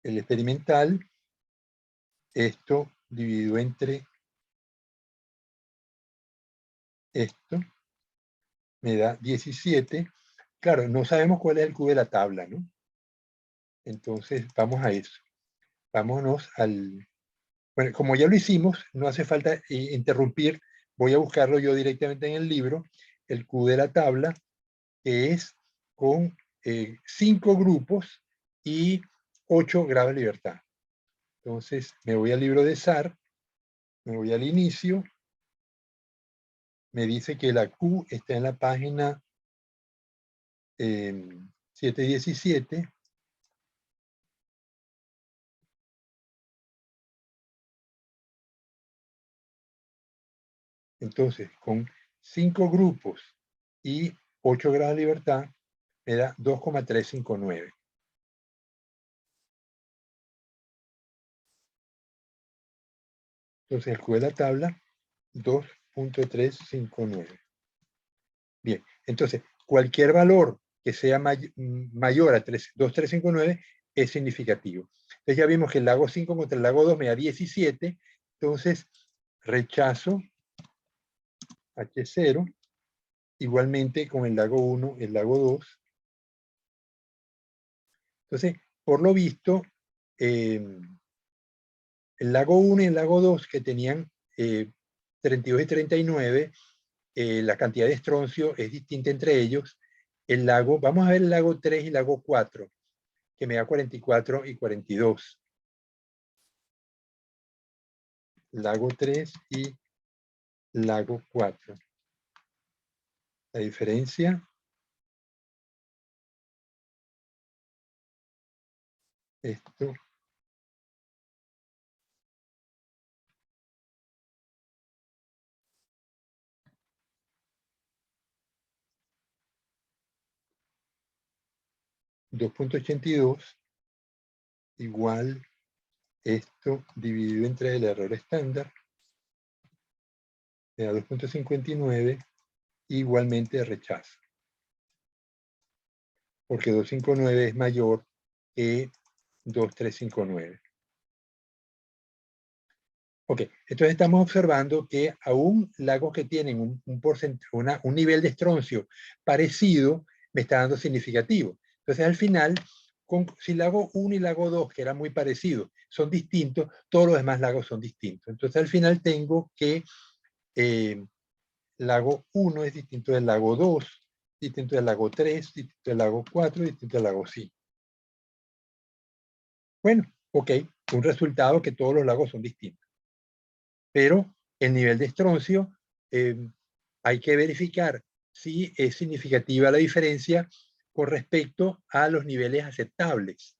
El experimental, esto dividido entre esto, me da 17. Claro, no sabemos cuál es el Q de la tabla, ¿no? Entonces, vamos a eso. Vámonos al... Bueno, como ya lo hicimos, no hace falta interrumpir. Voy a buscarlo yo directamente en el libro, el Q de la tabla, que es con 5 grupos y 8 grados de libertad. Entonces, me voy al libro de SAR, me voy al inicio, me dice que la Q está en la página 717. Entonces, con 5 grupos y 8 grados de libertad me da 2,359. Entonces, escoge la tabla 2,359. Bien, entonces, cualquier valor que sea mayor a 2,359 es significativo. Entonces ya vimos que el lago 5 contra el lago 2 me da 17. Entonces, rechazo H0, igualmente con el lago 1, el lago 2. Entonces, por lo visto, el lago 1 y el lago 2, que tenían 32 y 39, la cantidad de estroncio es distinta entre ellos. El lago, vamos a ver el lago 3 y el lago 4, que me da 44 y 42. Lago 3 y lago 4. La diferencia esto .82 igual esto dividido entre el error estándar me da 2,59, igualmente rechazo, porque 259 es mayor que 2,359. Ok, entonces estamos observando que aún lagos que tienen un nivel de estroncio parecido me está dando significativo. Entonces al final, si lago 1 y lago 2, que eran muy parecidos, son distintos, todos los demás lagos son distintos. Entonces al final tengo que lago 1 es distinto del lago 2, distinto del lago 3, distinto del lago 4, distinto del lago 5. Bueno, ok, un resultado que todos los lagos son distintos. Pero el nivel de estroncio hay que verificar si es significativa la diferencia con respecto a los niveles aceptables.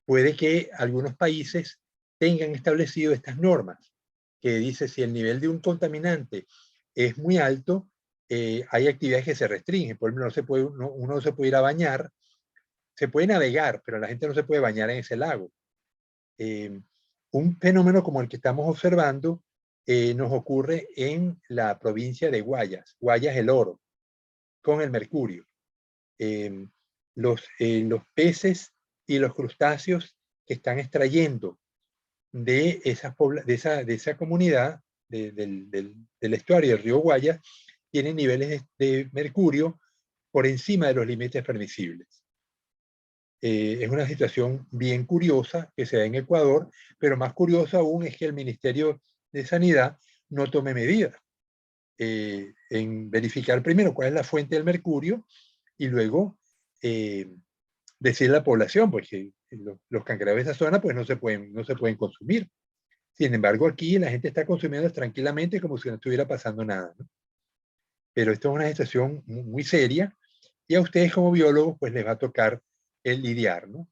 Puede que algunos países tengan establecido estas normas, que dice si el nivel de un contaminante es muy alto, hay actividades que se restringen. Por ejemplo, uno no se puede ir a bañar, se puede navegar, pero la gente no se puede bañar en ese lago. Un fenómeno como el que estamos observando nos ocurre en la provincia de Guayas, Guayas el Oro, con el mercurio. Los peces y los crustáceos que están extrayendo de esa comunidad del estuario del río Guayas tienen niveles de mercurio por encima de los límites permisibles. Es una situación bien curiosa que se da en Ecuador, pero más curioso aún es que el Ministerio de Sanidad no tome medidas en verificar primero cuál es la fuente del mercurio y luego decirle a la población, porque los cangrejos de esa zona pues no se pueden consumir. Sin embargo, aquí la gente está consumiendo tranquilamente como si no estuviera pasando nada, ¿no? Pero esto es una situación muy seria y a ustedes como biólogos pues les va a tocar el lidiar, ¿no?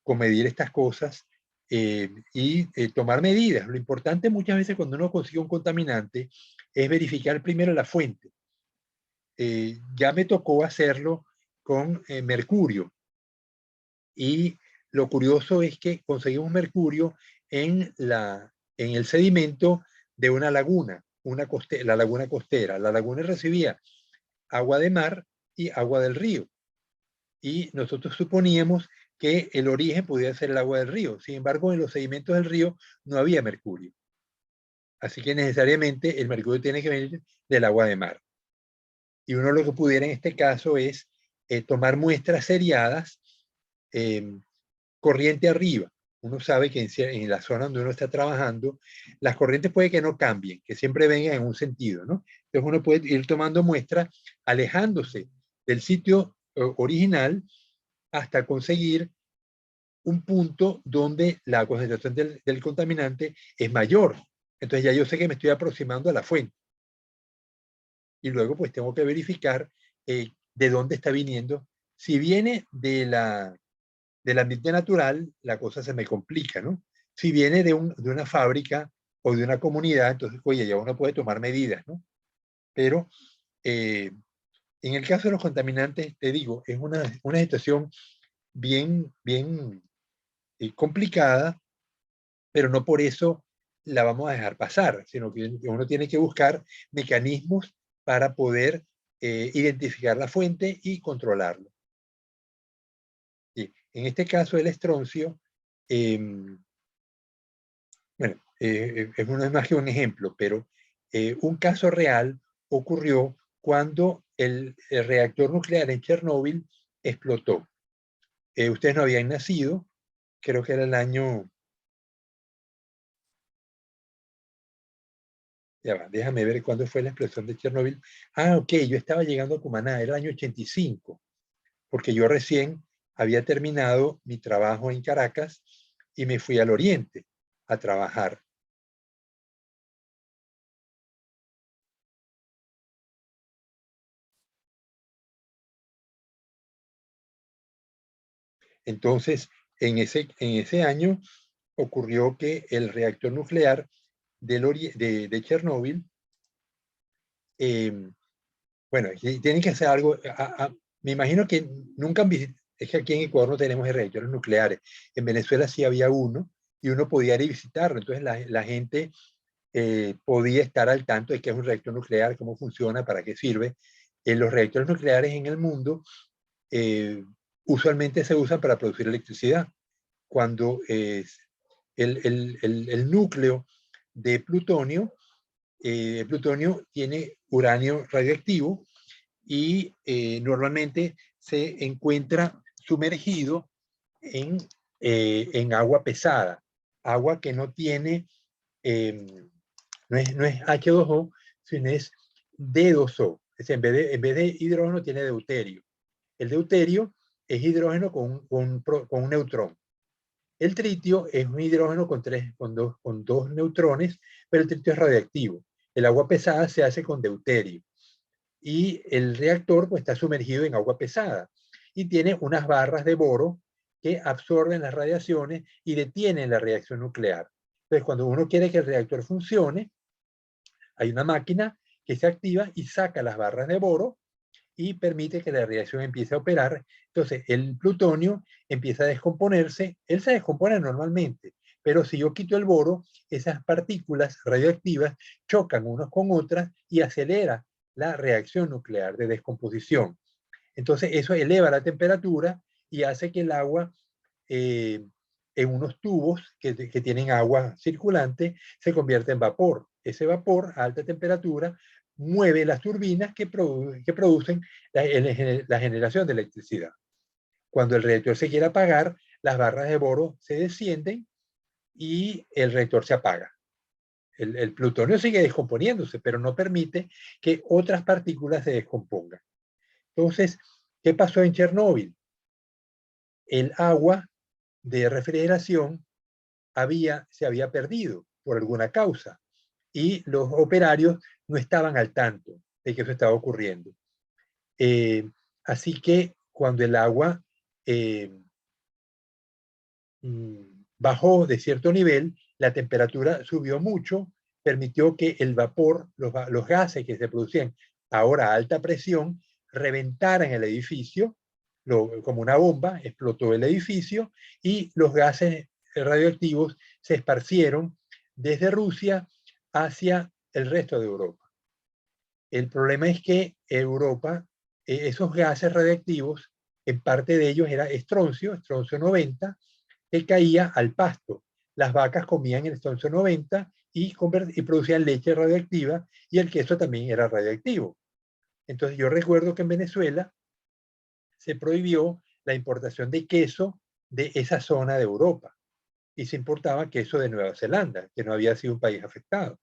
Con medir estas cosas y tomar medidas. Lo importante muchas veces cuando uno consigue un contaminante es verificar primero la fuente. Ya me tocó hacerlo con mercurio y lo curioso es que conseguimos mercurio en el sedimento de una laguna, la laguna costera. La laguna recibía agua de mar y agua del río. Y nosotros suponíamos que el origen podía ser el agua del río. Sin embargo, en los sedimentos del río no había mercurio. Así que necesariamente el mercurio tiene que venir del agua de mar. Y uno lo que pudiera en este caso es tomar muestras seriadas corriente arriba. Uno sabe que en la zona donde uno está trabajando, las corrientes puede que no cambien, que siempre vengan en un sentido, ¿no? Entonces uno puede ir tomando muestras alejándose del sitio original hasta conseguir un punto donde la concentración del contaminante es mayor. Entonces ya yo sé que me estoy aproximando a la fuente. Y luego pues tengo que verificar de dónde está viniendo. Si viene del ambiente natural, la cosa se me complica, ¿no? Si viene de una fábrica o de una comunidad, entonces, oye, ya uno puede tomar medidas, ¿no? Pero En el caso de los contaminantes, te digo, es una situación bien complicada, pero no por eso la vamos a dejar pasar, sino que uno tiene que buscar mecanismos para poder identificar la fuente y controlarlo. Sí. En este caso, el estroncio, bueno, no es más que un ejemplo, pero un caso real ocurrió cuando el reactor nuclear en Chernóbil explotó. Ustedes no habían nacido, creo que era el año... Ya va, déjame ver cuándo fue la explosión de Chernóbil. Ah, ok, yo estaba llegando a Cumaná, era el año 85, porque yo recién había terminado mi trabajo en Caracas y me fui al oriente a trabajar. Entonces, en ese año ocurrió que el reactor nuclear de Chernóbil, bueno, tienen que hacer algo. Me imagino que nunca han visitado, es que aquí en Ecuador no tenemos reactores nucleares. En Venezuela sí había uno y uno podía ir a visitarlo. Entonces la gente podía estar al tanto de qué es un reactor nuclear, cómo funciona, para qué sirve. Los reactores nucleares en el mundo usualmente se usan para producir electricidad. Cuando el núcleo de plutonio, plutonio tiene uranio radioactivo y normalmente se encuentra sumergido en agua pesada, agua que no tiene, no es H2O, sino es D2O. Es en vez de hidrógeno tiene deuterio. El deuterio es hidrógeno con un neutrón. El tritio es un hidrógeno con dos neutrones, pero el tritio es radiactivo. El agua pesada se hace con deuterio. Y el reactor pues, está sumergido en agua pesada y tiene unas barras de boro que absorben las radiaciones y detienen la reacción nuclear. Entonces, cuando uno quiere que el reactor funcione, hay una máquina que se activa y saca las barras de boro y permite que la reacción empiece a operar. Entonces, el plutonio empieza a descomponerse. Él se descompone normalmente, pero si yo quito el boro, esas partículas radioactivas chocan unas con otras y acelera la reacción nuclear de descomposición. Entonces, eso eleva la temperatura y hace que el agua, en unos tubos que tienen agua circulante, se convierta en vapor. Ese vapor a alta temperatura mueve las turbinas que producen la generación de electricidad. Cuando el reactor se quiere apagar, las barras de boro se descienden y el reactor se apaga. El plutonio sigue descomponiéndose, pero no permite que otras partículas se descompongan. Entonces, ¿qué pasó en Chernóbil? El agua de refrigeración se había perdido por alguna causa y los operarios no estaban al tanto de que eso estaba ocurriendo. Así que cuando el agua bajó de cierto nivel, la temperatura subió mucho, permitió que el vapor, los gases que se producían ahora a alta presión, reventaran el edificio, como una bomba, explotó el edificio y los gases radioactivos se esparcieron desde Rusia hacia el resto de Europa. El problema es que Europa, esos gases radiactivos, en parte de ellos era estroncio 90, que caía al pasto. Las vacas comían el estroncio 90 y producían leche radioactiva y el queso también era radioactivo. Entonces yo recuerdo que en Venezuela se prohibió la importación de queso de esa zona de Europa y se importaba queso de Nueva Zelanda, que no había sido un país afectado.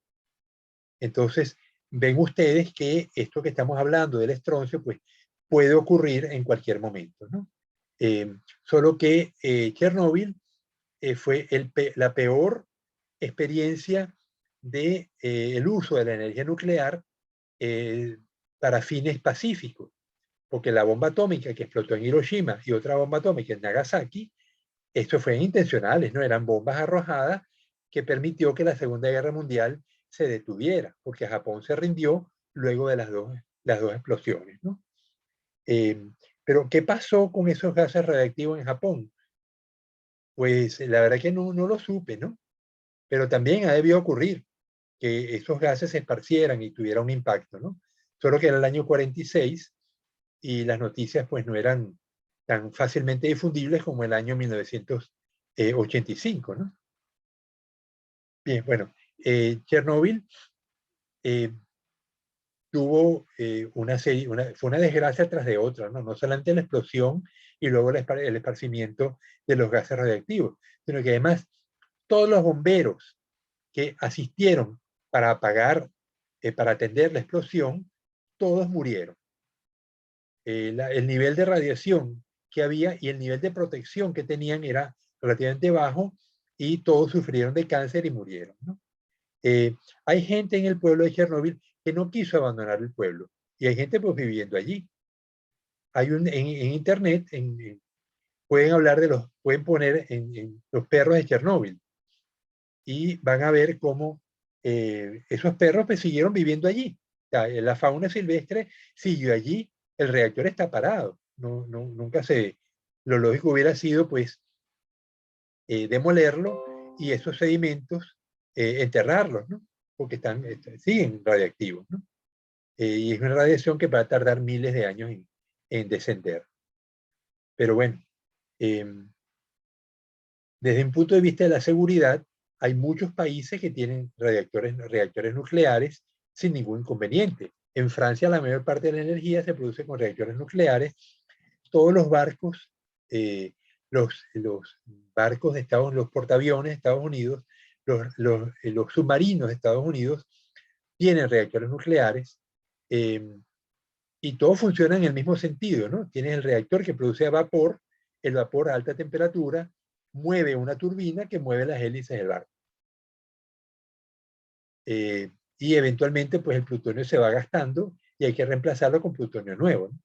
Entonces, ven ustedes que esto que estamos hablando del estroncio, pues puede ocurrir en cualquier momento, ¿no? Solo que Chernóbil fue la peor experiencia de el uso de la energía nuclear para fines pacíficos, porque la bomba atómica que explotó en Hiroshima y otra bomba atómica en Nagasaki, esto fue intencionales, no eran bombas arrojadas que permitió que la Segunda Guerra Mundial se detuviera, porque Japón se rindió luego de las dos las dos explosiones, ¿no? Pero, ¿qué pasó con esos gases radiactivos en Japón? Pues la verdad que no lo supe, ¿no? Pero también ha debido ocurrir que esos gases se esparcieran y tuvieran un impacto, ¿no? Solo que era el año 46 y las noticias pues no eran tan fácilmente difundibles como el año 1985, ¿no? Bien, bueno, Chernóbil tuvo una serie, fue una desgracia tras de otra, ¿no? No solamente la explosión y luego el esparcimiento de los gases radiactivos, sino que además todos los bomberos que asistieron para apagar, para atender la explosión, todos murieron. El nivel de radiación que había y el nivel de protección que tenían era relativamente bajo y todos sufrieron de cáncer y murieron, ¿no? Hay gente en el pueblo de Chernóbil que no quiso abandonar el pueblo y hay gente pues viviendo allí. Hay en internet, pueden hablar pueden poner en los perros de Chernóbil y van a ver cómo esos perros pues siguieron viviendo allí. O sea, la fauna silvestre siguió allí, el reactor está parado. Nunca lo lógico hubiera sido pues demolerlo y esos sedimentos enterrarlos, ¿no? Porque siguen radiactivos, ¿no? Y es una radiación que va a tardar miles de años en descender. Pero bueno, desde un punto de vista de la seguridad, hay muchos países que tienen reactores nucleares sin ningún inconveniente. En Francia la mayor parte de la energía se produce con reactores nucleares. Todos los barcos, los barcos de los portaaviones de Estados Unidos, los submarinos de Estados Unidos tienen reactores nucleares y todo funciona en el mismo sentido, ¿no? Tienes el reactor que produce vapor, el vapor a alta temperatura mueve una turbina que mueve las hélices del barco. Y eventualmente pues el plutonio se va gastando y hay que reemplazarlo con plutonio nuevo, ¿no?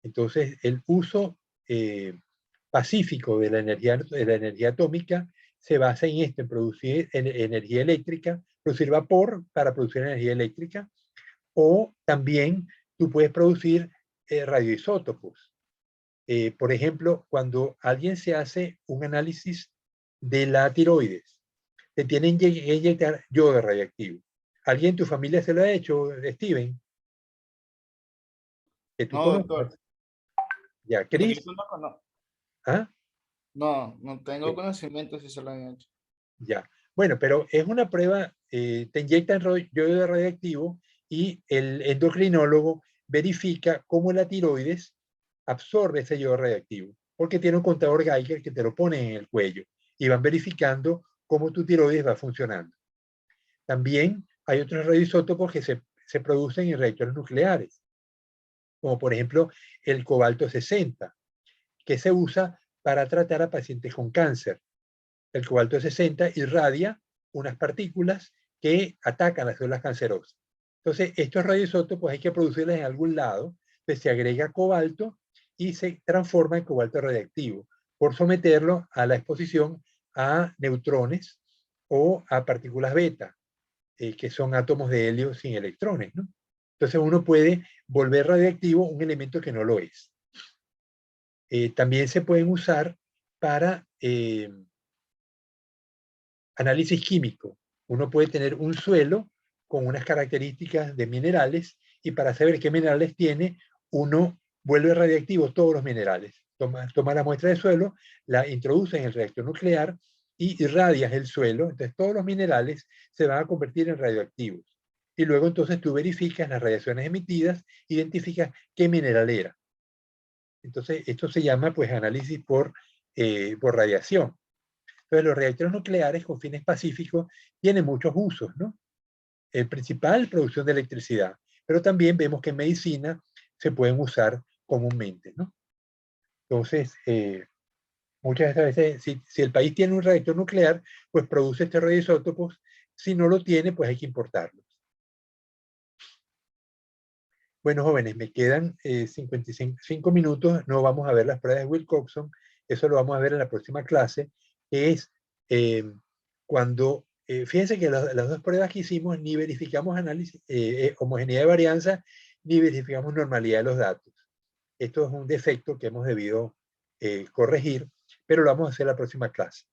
Entonces el uso pacífico de la energía atómica se basa en esto, en producir energía eléctrica, producir vapor para producir energía eléctrica, o también tú puedes producir radioisótopos. Por ejemplo, cuando alguien se hace un análisis de la tiroides, te tienen que inyectar yodo radiactivo. ¿Alguien en tu familia se lo ha hecho, Steven? Que tú No, conozcas. doctor. Ya, Que yo Chris. conozco, no. ¿Ah? No tengo conocimiento si se lo han hecho. Ya. Bueno, pero es una prueba, te inyectan yodo radiactivo y el endocrinólogo verifica cómo la tiroides absorbe ese yodo radiactivo, porque tiene un contador Geiger que te lo pone en el cuello y van verificando cómo tu tiroides va funcionando. También hay otros radioisótopos que se producen en reactores nucleares, como por ejemplo el cobalto 60, que se usa para tratar a pacientes con cáncer. El cobalto 60 irradia unas partículas que atacan las células cancerosas. Entonces, estos radioisótopos hay que producirlos en algún lado, pues se agrega cobalto y se transforma en cobalto radiactivo por someterlo a la exposición a neutrones o a partículas beta, que son átomos de helio sin electrones, ¿no? Entonces uno puede volver radioactivo un elemento que no lo es. También se pueden usar para análisis químico. Uno puede tener un suelo con unas características de minerales y para saber qué minerales tiene, uno vuelve radiactivo todos los minerales. Toma la muestra de suelo, la introduce en el reactor nuclear y irradias el suelo. Entonces todos los minerales se van a convertir en radioactivos. Y luego entonces tú verificas las radiaciones emitidas, identificas qué mineral era. Entonces esto se llama pues análisis por radiación. Entonces, los reactores nucleares con fines pacíficos tienen muchos usos, ¿no? El principal, producción de electricidad, pero también vemos que en medicina se pueden usar comúnmente, ¿no? Entonces, muchas veces, si el país tiene un reactor nuclear, pues produce este radioisótopos. Si no lo tiene, pues hay que importarlos. Bueno, jóvenes, me quedan 55 minutos. No vamos a ver las pruebas de Wilcoxon. Eso lo vamos a ver en la próxima clase, que es cuando fíjense que las dos pruebas que hicimos ni verificamos homogeneidad de varianza, ni verificamos normalidad de los datos. Esto es un defecto que hemos debido corregir, pero lo vamos a hacer la próxima clase,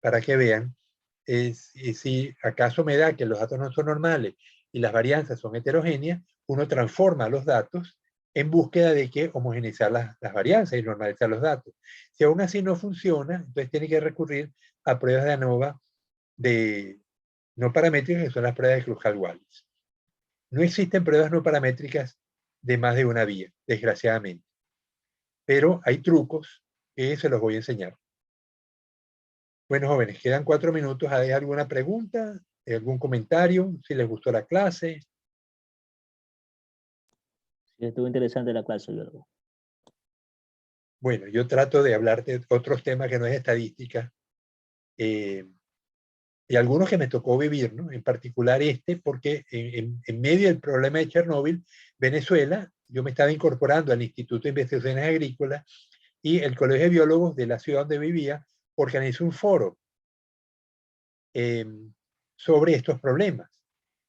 para que vean si acaso me da que los datos no son normales y las varianzas son heterogéneas, uno transforma los datos en búsqueda de que homogeneizar las varianzas y normalizar los datos. Si aún así no funciona, entonces tiene que recurrir a pruebas de ANOVA no paramétricas, que son las pruebas de Cruz-Hall-Wallis. No existen pruebas no paramétricas de más de una vía, desgraciadamente. Pero hay trucos que se los voy a enseñar. Bueno, jóvenes, quedan 4 minutos. ¿Hay alguna pregunta? ¿Algún comentario? Si les gustó la clase. Sí, estuvo interesante la clase, biólogo. Bueno, yo trato de hablar de otros temas que no es estadística. Y algunos que me tocó vivir, ¿no? En particular porque en medio del problema de Chernóbil, Venezuela, yo me estaba incorporando al Instituto de Investigaciones Agrícolas y el Colegio de Biólogos de la ciudad donde vivía organizó un foro sobre estos problemas.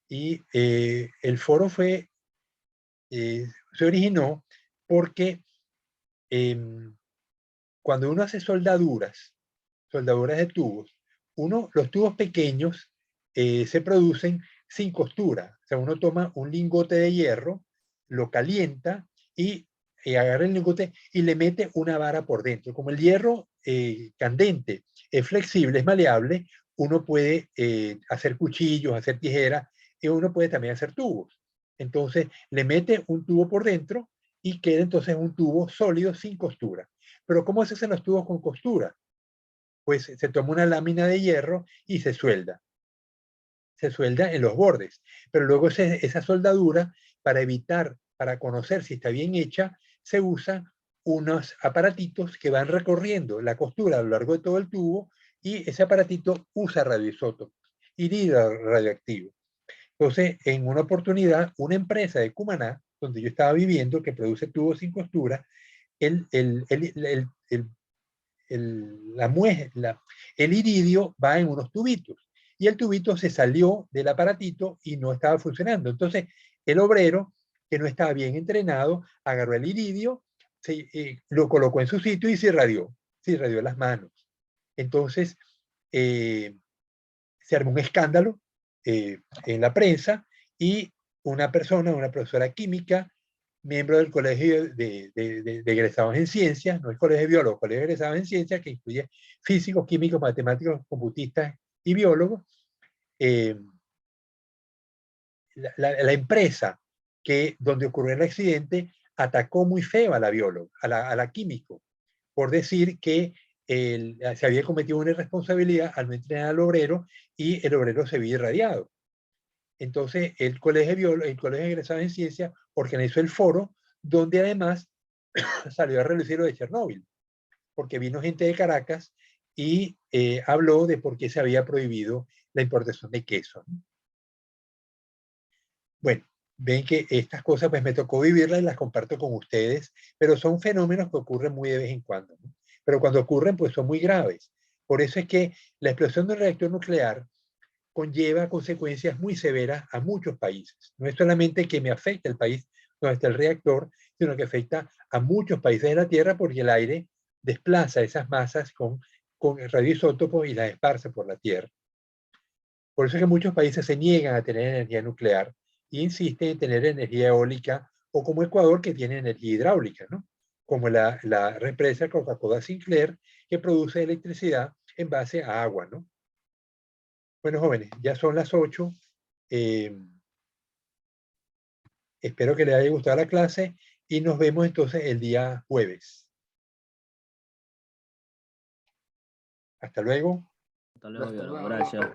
Y el foro se originó porque cuando uno hace soldaduras de tubos, los tubos pequeños se producen sin costura. O sea, uno toma un lingote de hierro, lo calienta y agarra el lingote y le mete una vara por dentro. Como el hierro candente es flexible, es maleable, uno puede hacer cuchillos, hacer tijeras, y uno puede también hacer tubos. Entonces, le mete un tubo por dentro y queda entonces un tubo sólido sin costura. Pero ¿cómo se hacen los tubos con costura? Pues se toma una lámina de hierro y se suelda. Se suelda en los bordes. Pero luego esa soldadura, para conocer si está bien hecha, se usan unos aparatitos que van recorriendo la costura a lo largo de todo el tubo y ese aparatito usa radioisótopos, iridio radioactivo. Entonces, en una oportunidad, una empresa de Cumaná, donde yo estaba viviendo, que produce tubos sin costura, el iridio va en unos tubitos y el tubito se salió del aparatito y no estaba funcionando. Entonces, el obrero, que no estaba bien entrenado, agarró el iridio, lo colocó en su sitio y se irradió las manos. Entonces, se armó un escándalo en la prensa y una profesora química, miembro del colegio de egresados en ciencias, no el colegio de biólogos, el colegio de egresados en ciencias, que incluye físicos, químicos, matemáticos, computistas y biólogos. La empresa donde ocurrió el accidente atacó muy feo a la bióloga, a la químico, por decir que se había cometido una irresponsabilidad al no entrenar al obrero y el obrero se había irradiado. Entonces, el colegio de egresados en ciencias organizó el foro, donde además salió a relucir lo de Chernóbil, porque vino gente de Caracas y habló de por qué se había prohibido la importación de queso. Bueno, ven que estas cosas pues me tocó vivirlas y las comparto con ustedes, pero son fenómenos que ocurren muy de vez en cuando, ¿no? Pero cuando ocurren pues son muy graves. Por eso es que la explosión de un reactor nuclear conlleva consecuencias muy severas a muchos países. No es solamente que me afecte el país donde está el reactor, sino que afecta a muchos países de la Tierra porque el aire desplaza esas masas con radioisótopos y las esparce por la Tierra. Por eso es que muchos países se niegan a tener energía nuclear e insisten en tener energía eólica, o como Ecuador, que tiene energía hidráulica, ¿no? Como la represa Coca-Cola Sinclair, que produce electricidad en base a agua, ¿no? Bueno, jóvenes, ya son las 8. Espero que les haya gustado la clase y nos vemos entonces el día jueves. Hasta luego. Hasta luego, biólogo. Gracias.